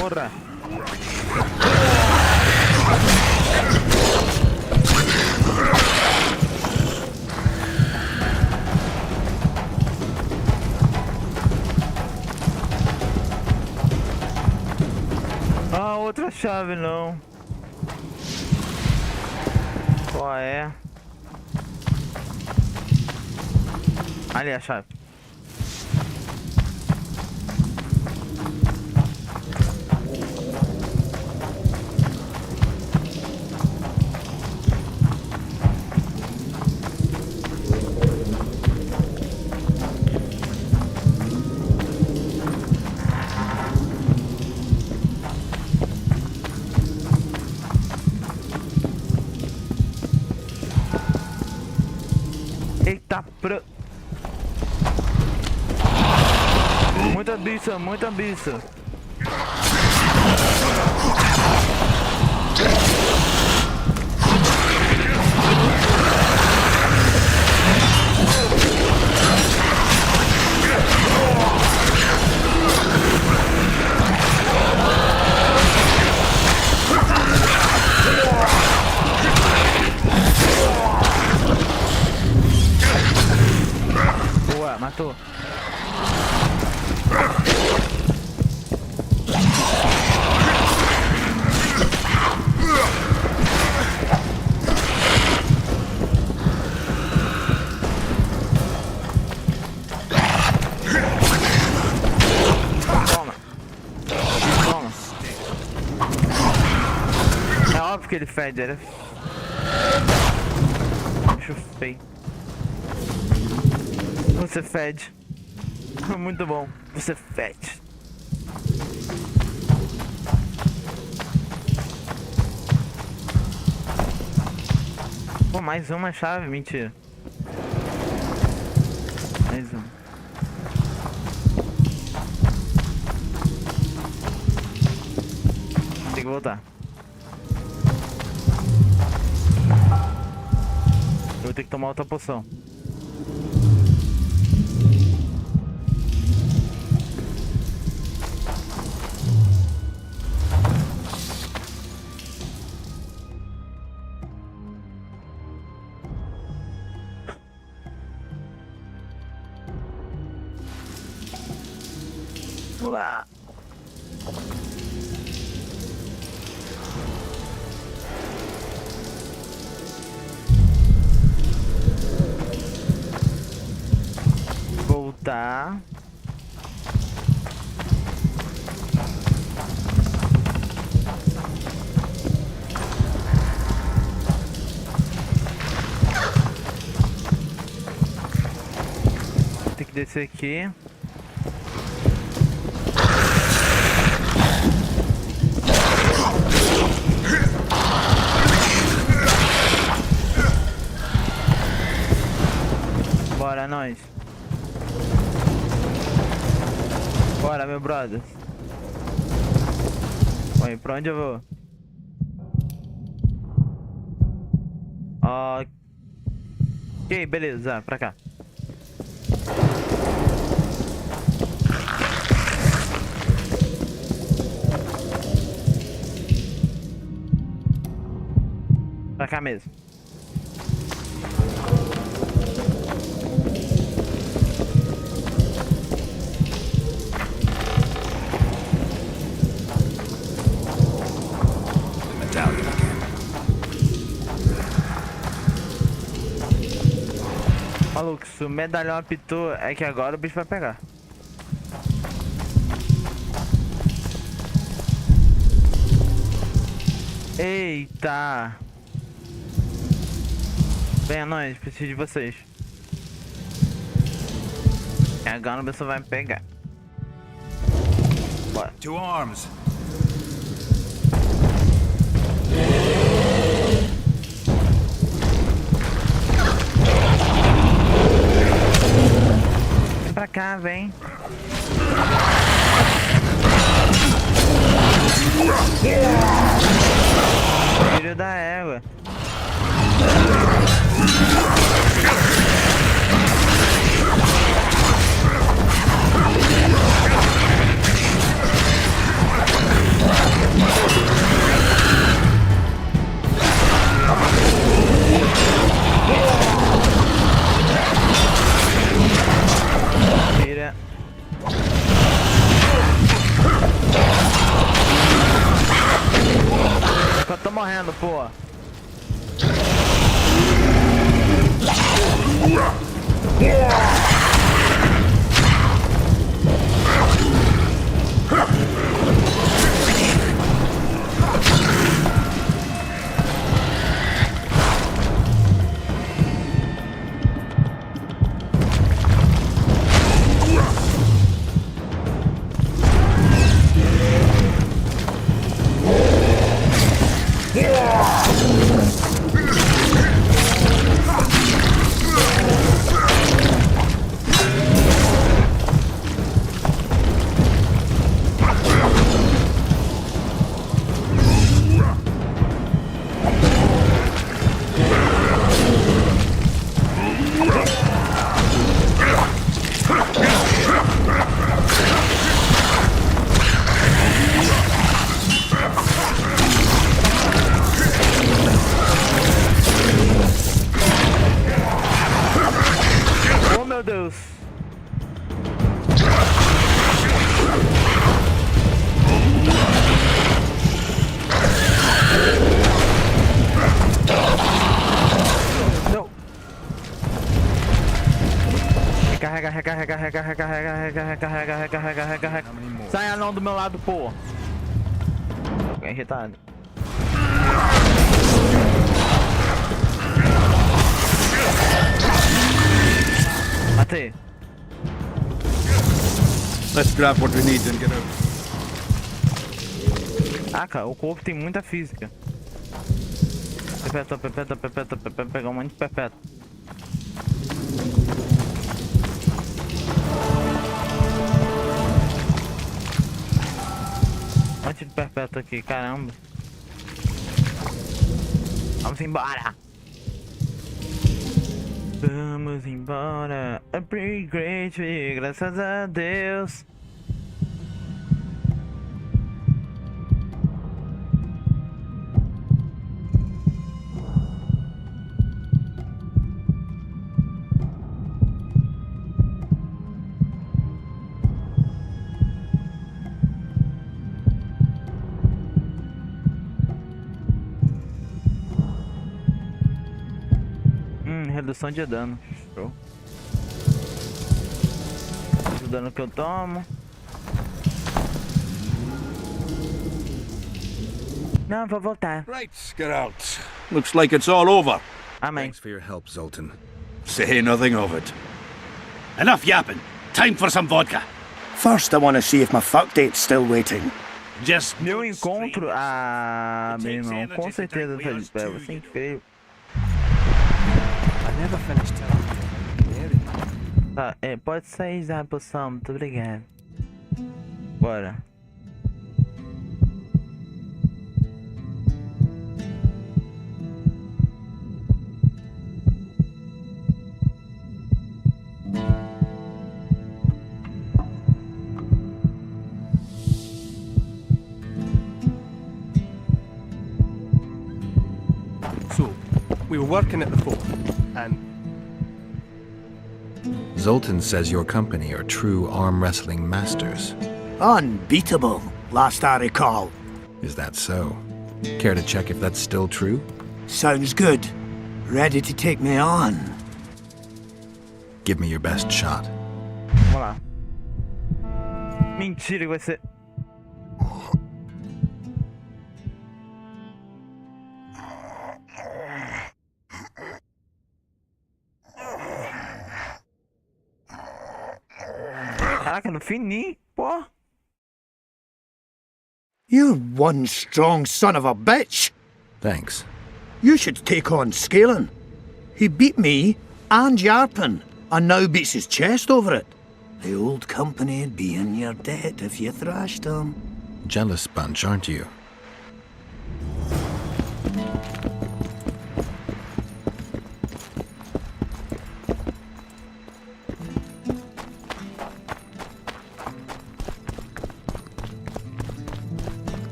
Porra. Ah, outra chave não. Qual é? Ali a chave. Eita, muita bicha, muita bicha. Boa, matou. Toma. Toma. É óbvio que ele fede, era. Bicho feio. Você fede. Muito bom. Você fede. Pô, mais uma chave? Mentira. Mais uma. Tem que voltar. Eu vou ter que tomar outra poção. Olá. Voltar. Tem que descer aqui. Bora, nós. Bora, meu brother. Oi, pra onde eu vou? Ok, beleza, pra cá. Pra cá mesmo. Maluco, se o medalhão apitou, é que agora o bicho vai pegar. Eita! Venha nós, preciso de vocês. Agora o bicho vai pegar. Bora. To arms. cá, vem. Filho da égua. Mira. Eu tô morrendo, pô. Oh, meu Deus. Não. Recarrega. Saia não do meu lado, pô. Fiquei irritado. Matei. Let's grab what we need and get out. Ah, cara, o corpo tem muita física. Pepeta, pegar um monte de pepeta. Um monte de perpétuo aqui, caramba. Vamos embora. Vamos embora. Upgrade, graças a Deus. Redução de dano. Show. O dano que eu tomo. Não, vou voltar. Right, get out. Looks like it's all over. Amém. Thanks for your help, Zoltan. Say nothing of it. Enough yapping. Time for some vodka. First, I want to see if my fuck date's still waiting. Just meu encontro. Ah, meu irmão, com certeza foi você é incrível. Never finished telling. Tá, pode sair já a poção, muito obrigado. Bora. So, we were working at the fort, and Zoltan says your company are true arm wrestling masters. Unbeatable, last I recall. Is that so? Care to check if that's still true? Sounds good. Ready to take me on? Give me your best shot. Vamos lá. Mentira que vai ser. Caraca, no fininho, pô. You're one strong son of a bitch. Thanks. You should take on Scalen. He beat me and Yarpen, and now beats his chest over it. The old company'd be in your debt if you thrashed them. Jealous bunch, aren't you?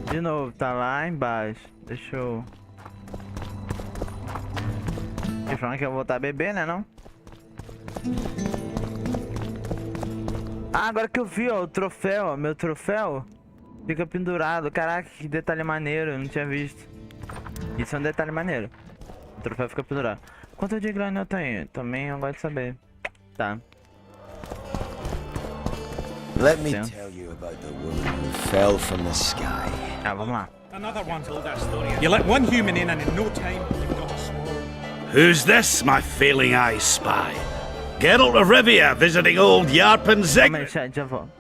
De novo, tá lá embaixo. Deixa eu... E falando que eu vou voltar a beber, né, não? Ah, agora que eu vi, ó, o troféu, ó, meu troféu fica pendurado. Caraca, que detalhe maneiro, eu não tinha visto. Isso é um detalhe maneiro. O troféu fica pendurado. Quanto de grana eu tenho? Também eu gosto de saber. Tá. Let me tell you about the woman who fell from the sky. Ah, vamos lá. Another one told that story. You let one human in and in no time you've got a swarm. Who's this, my failing eyes spy? Geralt of Rivia visiting old Yarpen Zig. Calma aí, chat, já volto.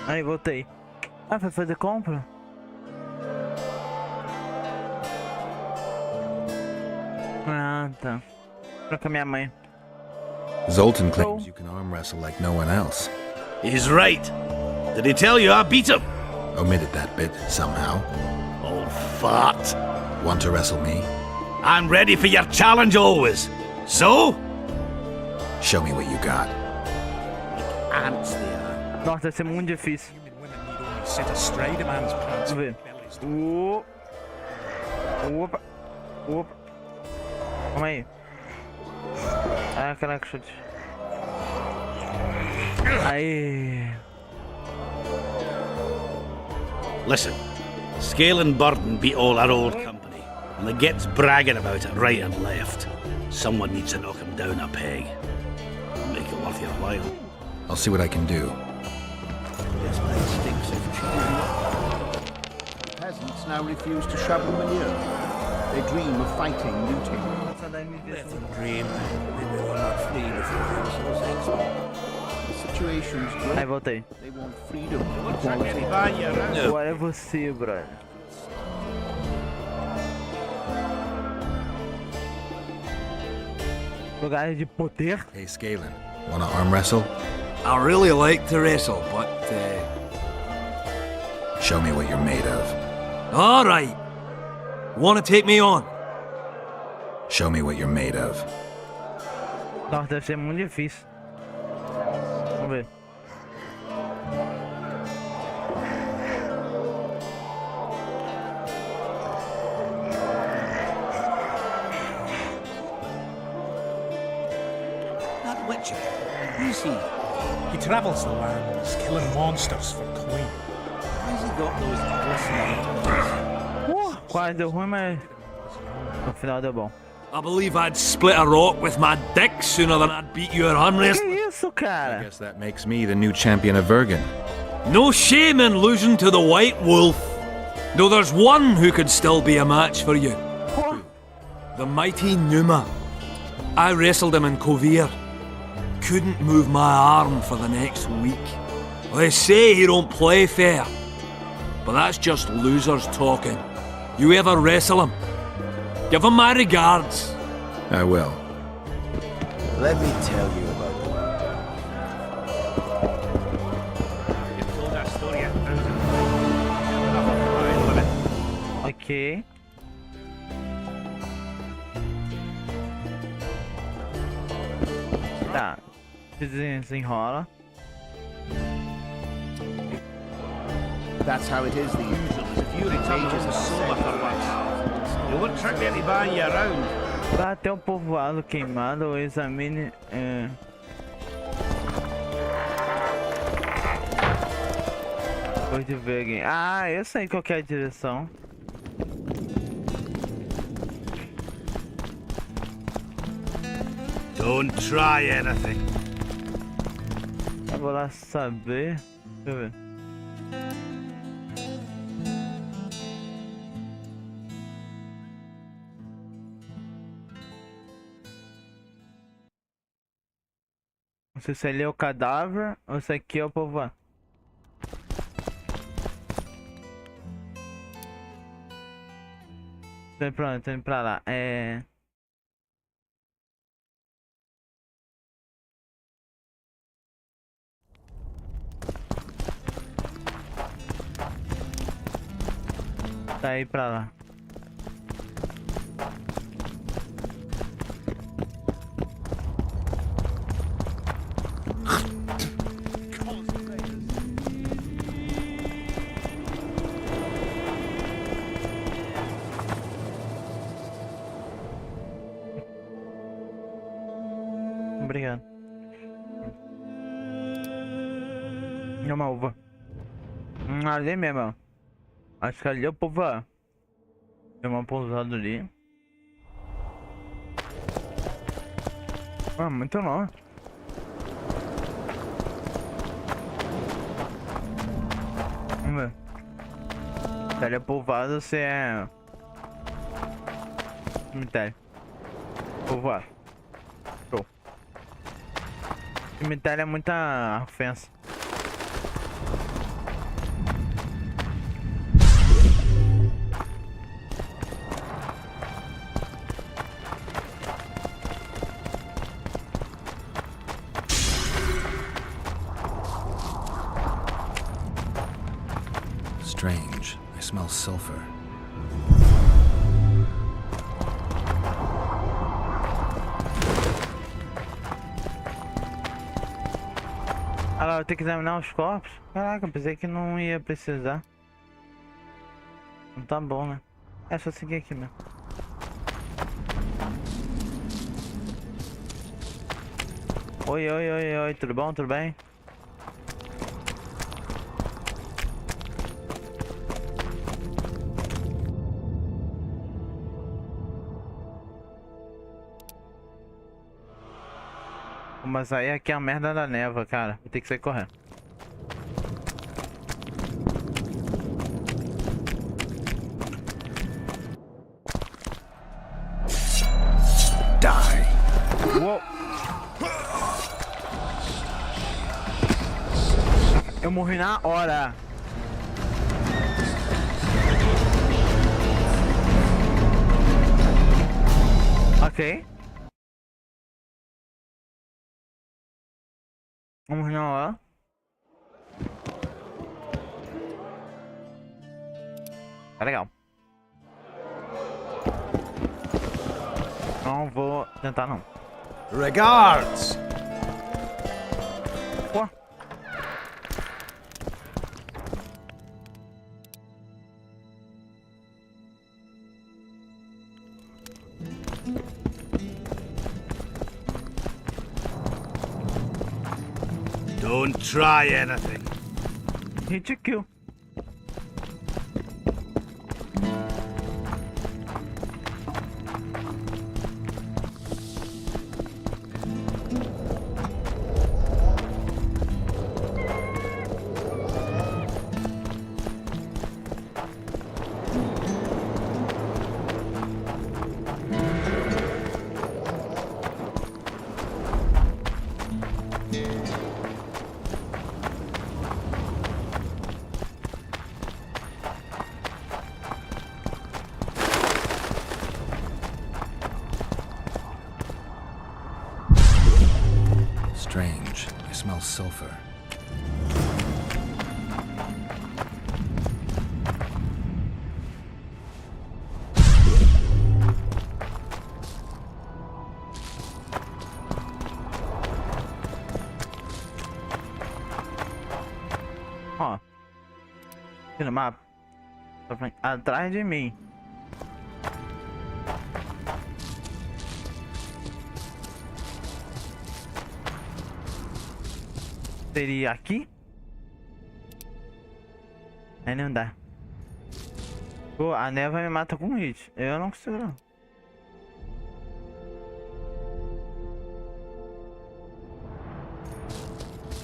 Aí, voltei. Ah, foi fazer compra? Ah, tá. Pra com a minha mãe. Zoltan claims you can arm wrestle like no one else. He's right. Did he tell you I beat him? Omitted that bit somehow. Old fart. Want to wrestle me? I'm ready for your challenge always. So? Show me what you got. Ants they are. Nossa, vai ser muito difícil. Set astride a man's pants. Vamos ver. Opa. Opa. Calma aí. Ah, caraca, chute. Aí. Listen, Scale and Burden beat all our old company, and the gets bragging about it right and left. Someone needs to knock him down a peg. Make it worth your while. I'll see what I can do. This place stinks of cheating. The peasants now refuse to shovel manure. They dream of fighting, looting. Let them dream. Maybe they'll not flee before themselves exile. The situation's Aí, great. voltei. They want freedom, equality. Agora é você, brother. Lugar de poder. Hey, Scalen, wanna arm wrestle? I really like to wrestle, but, Show me what you're made of. Alright. Wanna take me on? Show me what you're made of. Nossa, deve ser muito difícil. Vamos ver. That witcher, who's he? He travels the lands, killing monsters for coin. Why's he got those glistening eyes? Quase deu ruim, mas no final deu bom. I believe I'd split a rock with my dick sooner than I'd beat your arm wrestling. Que isso, cara? I guess that makes me the new champion of Vergen. No shame in losing to the White Wolf. Though there's one who could still be a match for you. The mighty Numa. I wrestled him in Kovir. Couldn't move my arm for the next week. They say he don't play fair. But that's just losers talking. You ever wrestle him? Give him my regards. I will. Let me tell you about You've told that story 1,000 times. Ok. Tá. Desenrola. That's how it is these days. If you return home sober for once, you won't trick me into buying you around. Vá até o povoado queimado ou examine. Depois de Vergen. Ah, eu sei qual que é a direção. Don't try anything. Eu vou lá saber. Deixa eu ver. Não sei se ali é o cadáver ou se aqui é o povoado. Tô indo pra lá. Tá aí pra lá. Obrigado. É uma uva. Ali mesmo. Acho que ali é o povo. Tem uma pousada ali. Ah, muito longe. Vamos ver. Se ali é povoado ou se é cemitério. Povoado. Show. Cemitério é muita ofensa. Strange. I smell sulfur. Ah lá, eu tenho que examinar os corpos? Caraca, eu pensei que não ia precisar. Não tá bom, né? É só seguir aqui mesmo. Oi, oi, oi, oi, tudo bom? Tudo bem? Mas aí aqui é a merda da neva, cara. Vou ter que sair correndo. Die. Uou. Eu morri na hora. Ok. Vamos na hora. Tá legal. Não vou tentar não. Regards! Pô. Don't try anything. Hit to kill. Strange. I smell sulfur. Ó. Aqui no mapa. Atrás de mim. Seria aqui? Aí não dá. Pô, a neva me mata com um hit. Eu não consigo não.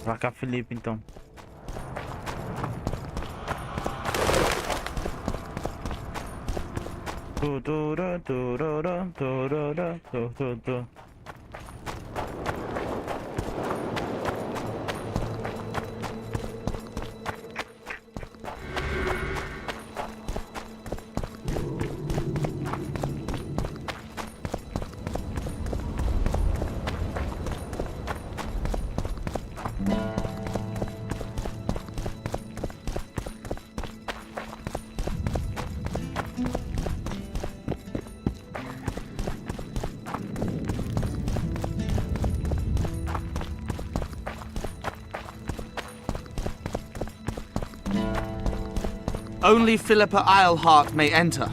Vai cá, Felipe, então. Only Philippa Eilhart may enter.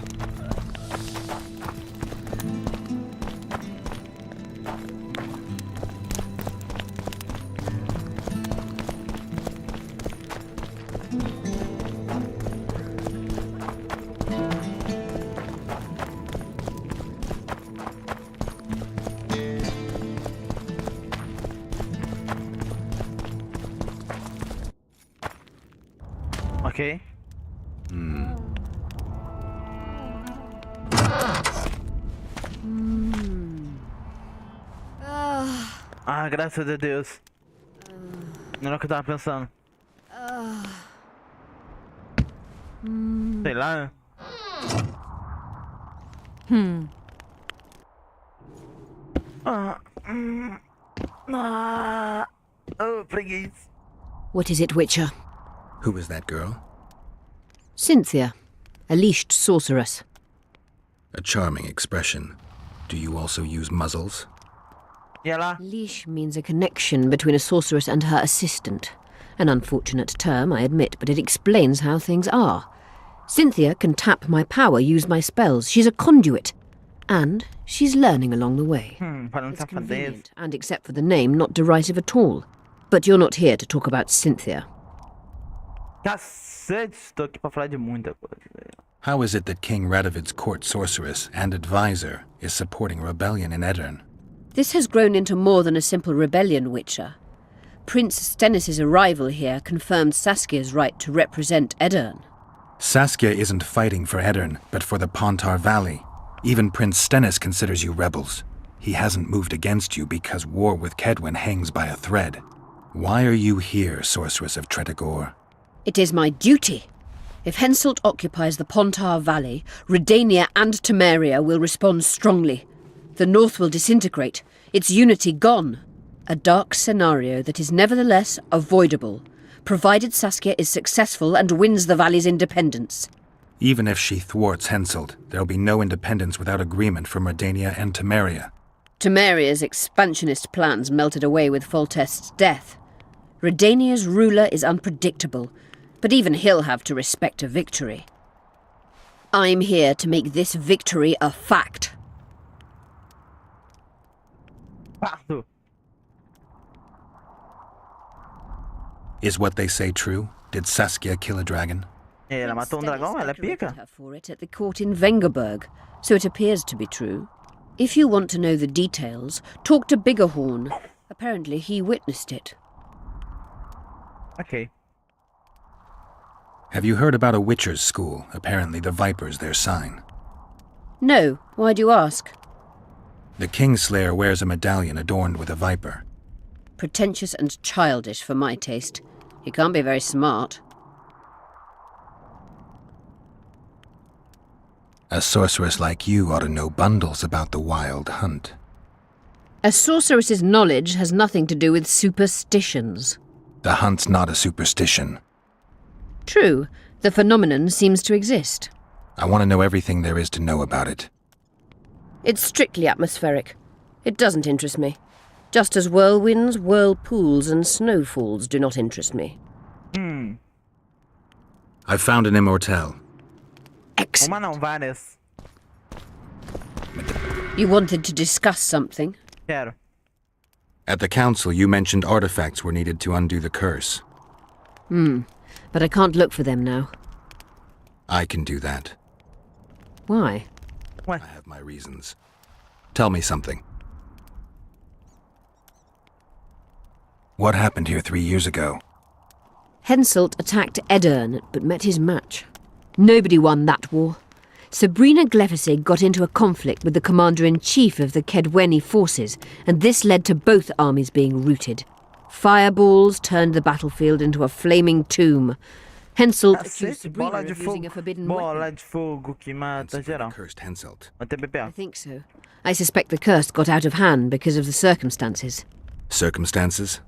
Ok. Ah, graças a Deus. Não era o que eu tava pensando. Sei lá. Oh, preguiça. What is it, Witcher? Who is that girl? Cynthia, a leashed sorceress. A charming expression. Do you also use muzzles? Leash means a connection between a sorceress and her assistant. An unfortunate term, I admit, but it explains how things are. Cynthia can tap my power, use my spells. She's a conduit. And she's learning along the way. It's convenient, and except for the name, not derisive at all. But you're not here to talk about Cynthia. Cacete, estou aqui pra falar de muita coisa. How is it that King Radovid's court sorceress and advisor is supporting rebellion in Edirn? This has grown into more than a simple rebellion, Witcher. Prince Stennis's arrival here confirmed Saskia's right to represent Edirn. Saskia isn't fighting for Edirn, but for the Pontar Valley. Even Prince Stennis considers you rebels. He hasn't moved against you because war with Kedwin hangs by a thread. Why are you here, Sorceress of Tretogor? It is my duty. If Henselt occupies the Pontar Valley, Redania and Temeria will respond strongly. The North will disintegrate, its unity gone. A dark scenario that is nevertheless avoidable, provided Saskia is successful and wins the Valley's independence. Even if she thwarts Henselt, there'll be no independence without agreement from Redania and Temeria. Temeria's expansionist plans melted away with Foltest's death. Redania's ruler is unpredictable, but even he'll have to respect a victory. I'm here to make this victory a fact. Is what they say true? Did Saskia kill a dragon? Ela matou dragão? Ela é pica? Her for it at the court in Vengerberg, so it appears to be true. If you want to know the details, talk to Biggerhorn. Apparently he witnessed it. Okay. Have you heard about a Witcher's school? Apparently the Viper's their sign. No. Why do you ask? The Kingslayer wears a medallion adorned with a viper. Pretentious and childish for my taste. He can't be very smart. A sorceress like you ought to know bundles about the wild hunt. A sorceress's knowledge has nothing to do with superstitions. The hunt's not a superstition. True. The phenomenon seems to exist. I want to know everything there is to know about it. It's strictly atmospheric. It doesn't interest me. Just as whirlwinds, whirlpools, and snowfalls do not interest me. I've found an immortelle. Uma não, várias. You wanted to discuss something? Quero. At the council, you mentioned artifacts were needed to undo the curse. But I can't look for them now. I can do that. Why? I have my reasons. Tell me something. What happened here 3 years ago? Henselt attacked Edern, but met his match. Nobody won that war. Sabrina Glefisig got into a conflict with the commander-in-chief of the Kedweni forces, and this led to both armies being routed. Fireballs turned the battlefield into a flaming tomb. Henselt accused Sabrina of using a forbidden weapon. de fogo que mata geral. Cursed Henselt. Até Bebel. I think so. I suspect the curse got out of hand because of the circumstances. Circumstances?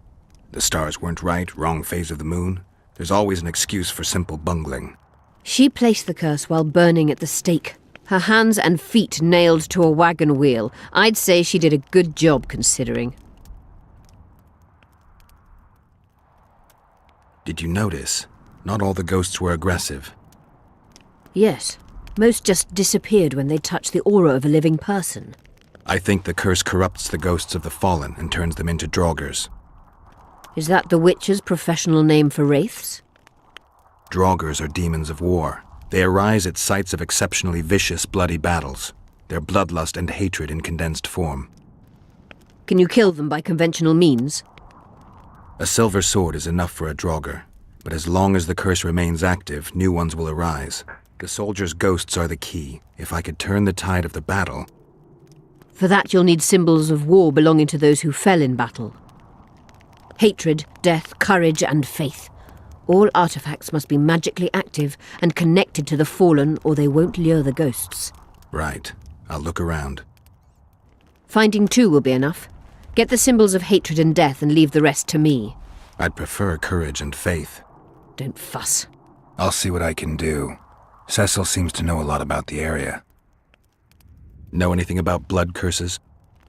The stars weren't right, wrong phase of the moon. There's always an excuse for simple bungling. She placed the curse while burning at the stake. Her hands and feet nailed to a wagon wheel. I'd say she did a good job, considering. Did you notice? Not all the ghosts were aggressive. Yes. Most just disappeared when they touched the aura of a living person. I think the curse corrupts the ghosts of the fallen and turns them into draugrs. Is that the Witcher's professional name for wraiths? Draugrs are demons of war. They arise at sites of exceptionally vicious, bloody battles. Their bloodlust and hatred in condensed form. Can you kill them by conventional means? A silver sword is enough for a draugr, but as long as the curse remains active, new ones will arise. The soldiers' ghosts are the key. If I could turn the tide of the battle... For that you'll need symbols of war belonging to those who fell in battle. Hatred, death, courage, and faith. All artifacts must be magically active and connected to the fallen, or they won't lure the ghosts. Right. I'll look around. Finding 2 will be enough. Get the symbols of hatred and death and leave the rest to me. I'd prefer courage and faith. Don't fuss. I'll see what I can do. Cecil seems to know a lot about the area. Know anything about blood curses?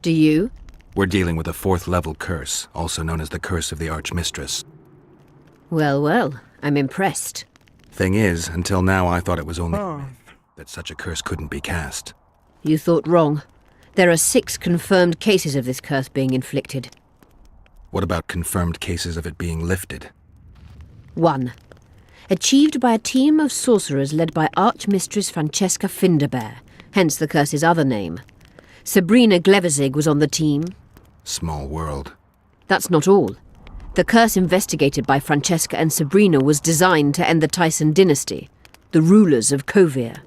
Do you? We're dealing with a 4th level curse, also known as the Curse of the Archmistress. Well, well, I'm impressed. Thing is, until now I thought it was only a myth, that such a curse couldn't be cast. You thought wrong. There are 6 confirmed cases of this curse being inflicted. What about confirmed cases of it being lifted? 1. Achieved by a team of sorcerers led by Archmistress Francesca Finderbear, hence the curse's other name. Sabrina Glefisig was on the team. Small world. That's not all. The curse investigated by Francesca and Sabrina was designed to end the Tyson dynasty, the rulers of Kovir.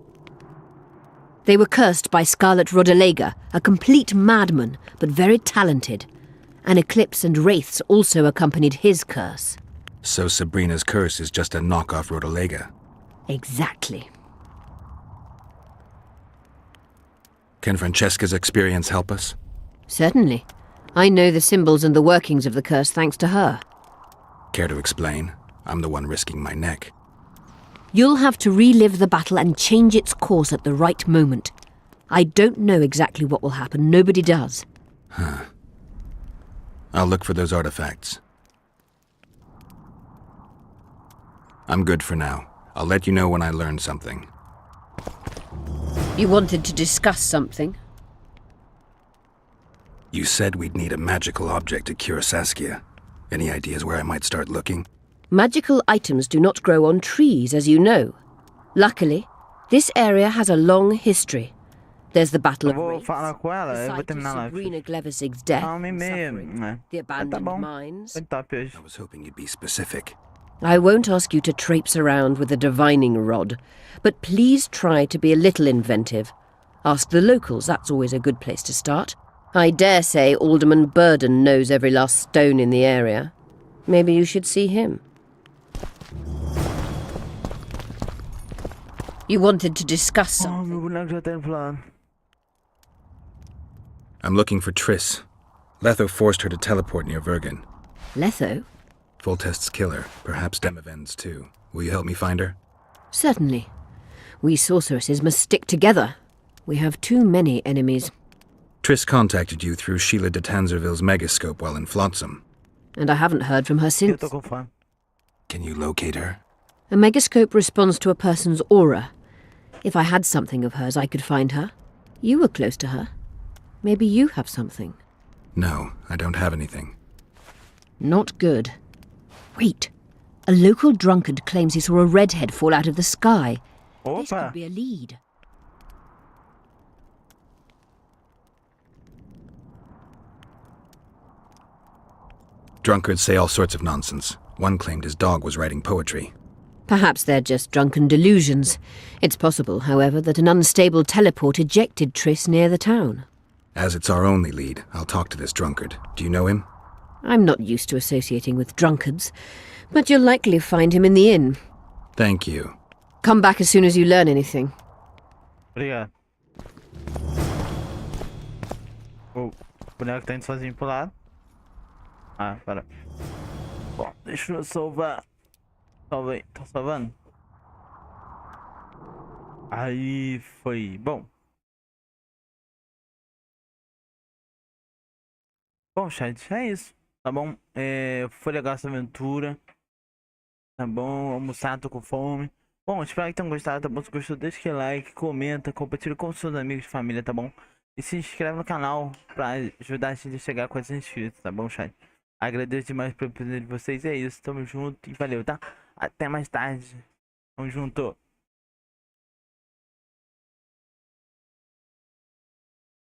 They were cursed by Scarlet Rodalega, a complete madman, but very talented. An eclipse and wraiths also accompanied his curse. So Sabrina's curse is just a knockoff Rodalega? Exactly. Can Francesca's experience help us? Certainly. I know the symbols and the workings of the curse thanks to her. Care to explain? I'm the one risking my neck. You'll have to relive the battle and change its course at the right moment. I don't know exactly what will happen. Nobody does. Huh. I'll look for those artifacts. I'm good for now. I'll let you know when I learn something. You wanted to discuss something? You said we'd need a magical object to cure Saskia. Any ideas where I might start looking? Magical items do not grow on trees, as you know. Luckily, this area has a long history. There's the Battle of Wraiths, the site of Sabrina Glevisig's death and suffering, the abandoned mines. I was hoping you'd be specific. I won't ask you to traipse around with a divining rod, but please try to be a little inventive. Ask the locals, that's always a good place to start. I dare say Alderman Burden knows every last stone in the area. Maybe you should see him. You wanted to discuss something. I'm looking for Triss. Letho forced her to teleport near Vergen. Letho? Voltest's killer, perhaps Demavend's too. Will you help me find her? Certainly. We sorceresses must stick together. We have too many enemies. Triss contacted you through Sheila de Tanzerville's megascope while in Flotsam. And I haven't heard from her since. Can you locate her? A megascope responds to a person's aura. If I had something of hers, I could find her. You were close to her. Maybe you have something. No, I don't have anything. Not good. Wait. A local drunkard claims he saw a redhead fall out of the sky. This could be a lead. Drunkards say all sorts of nonsense. One claimed his dog was writing poetry. Perhaps they're just drunken delusions. It's possible, however, that an unstable teleport ejected Triss near the town. As it's our only lead, I'll talk to this drunkard. Do you know him? I'm not used to associating with drunkards, but you'll likely find him in the inn. Thank you. Come back as soon as you learn anything. Obrigado. O boneco tá indo sozinho pro lado. Ah, para. Bom, deixa eu salvar. Salvei. Tá salvando? Aí foi. Bom. Bom, chat, é isso. Tá bom? Foi legal essa aventura. Tá bom? Almoçar, tô com fome. Bom, espero que tenham gostado, tá bom? Se gostou, deixa aquele like, comenta, compartilha com seus amigos e família, tá bom? E se inscreve no canal pra ajudar a gente a chegar a 400 inscritos, tá bom, chat? Agradeço demais pelo presente de vocês, é isso, tamo junto e valeu, tá? Até mais tarde, tamo junto.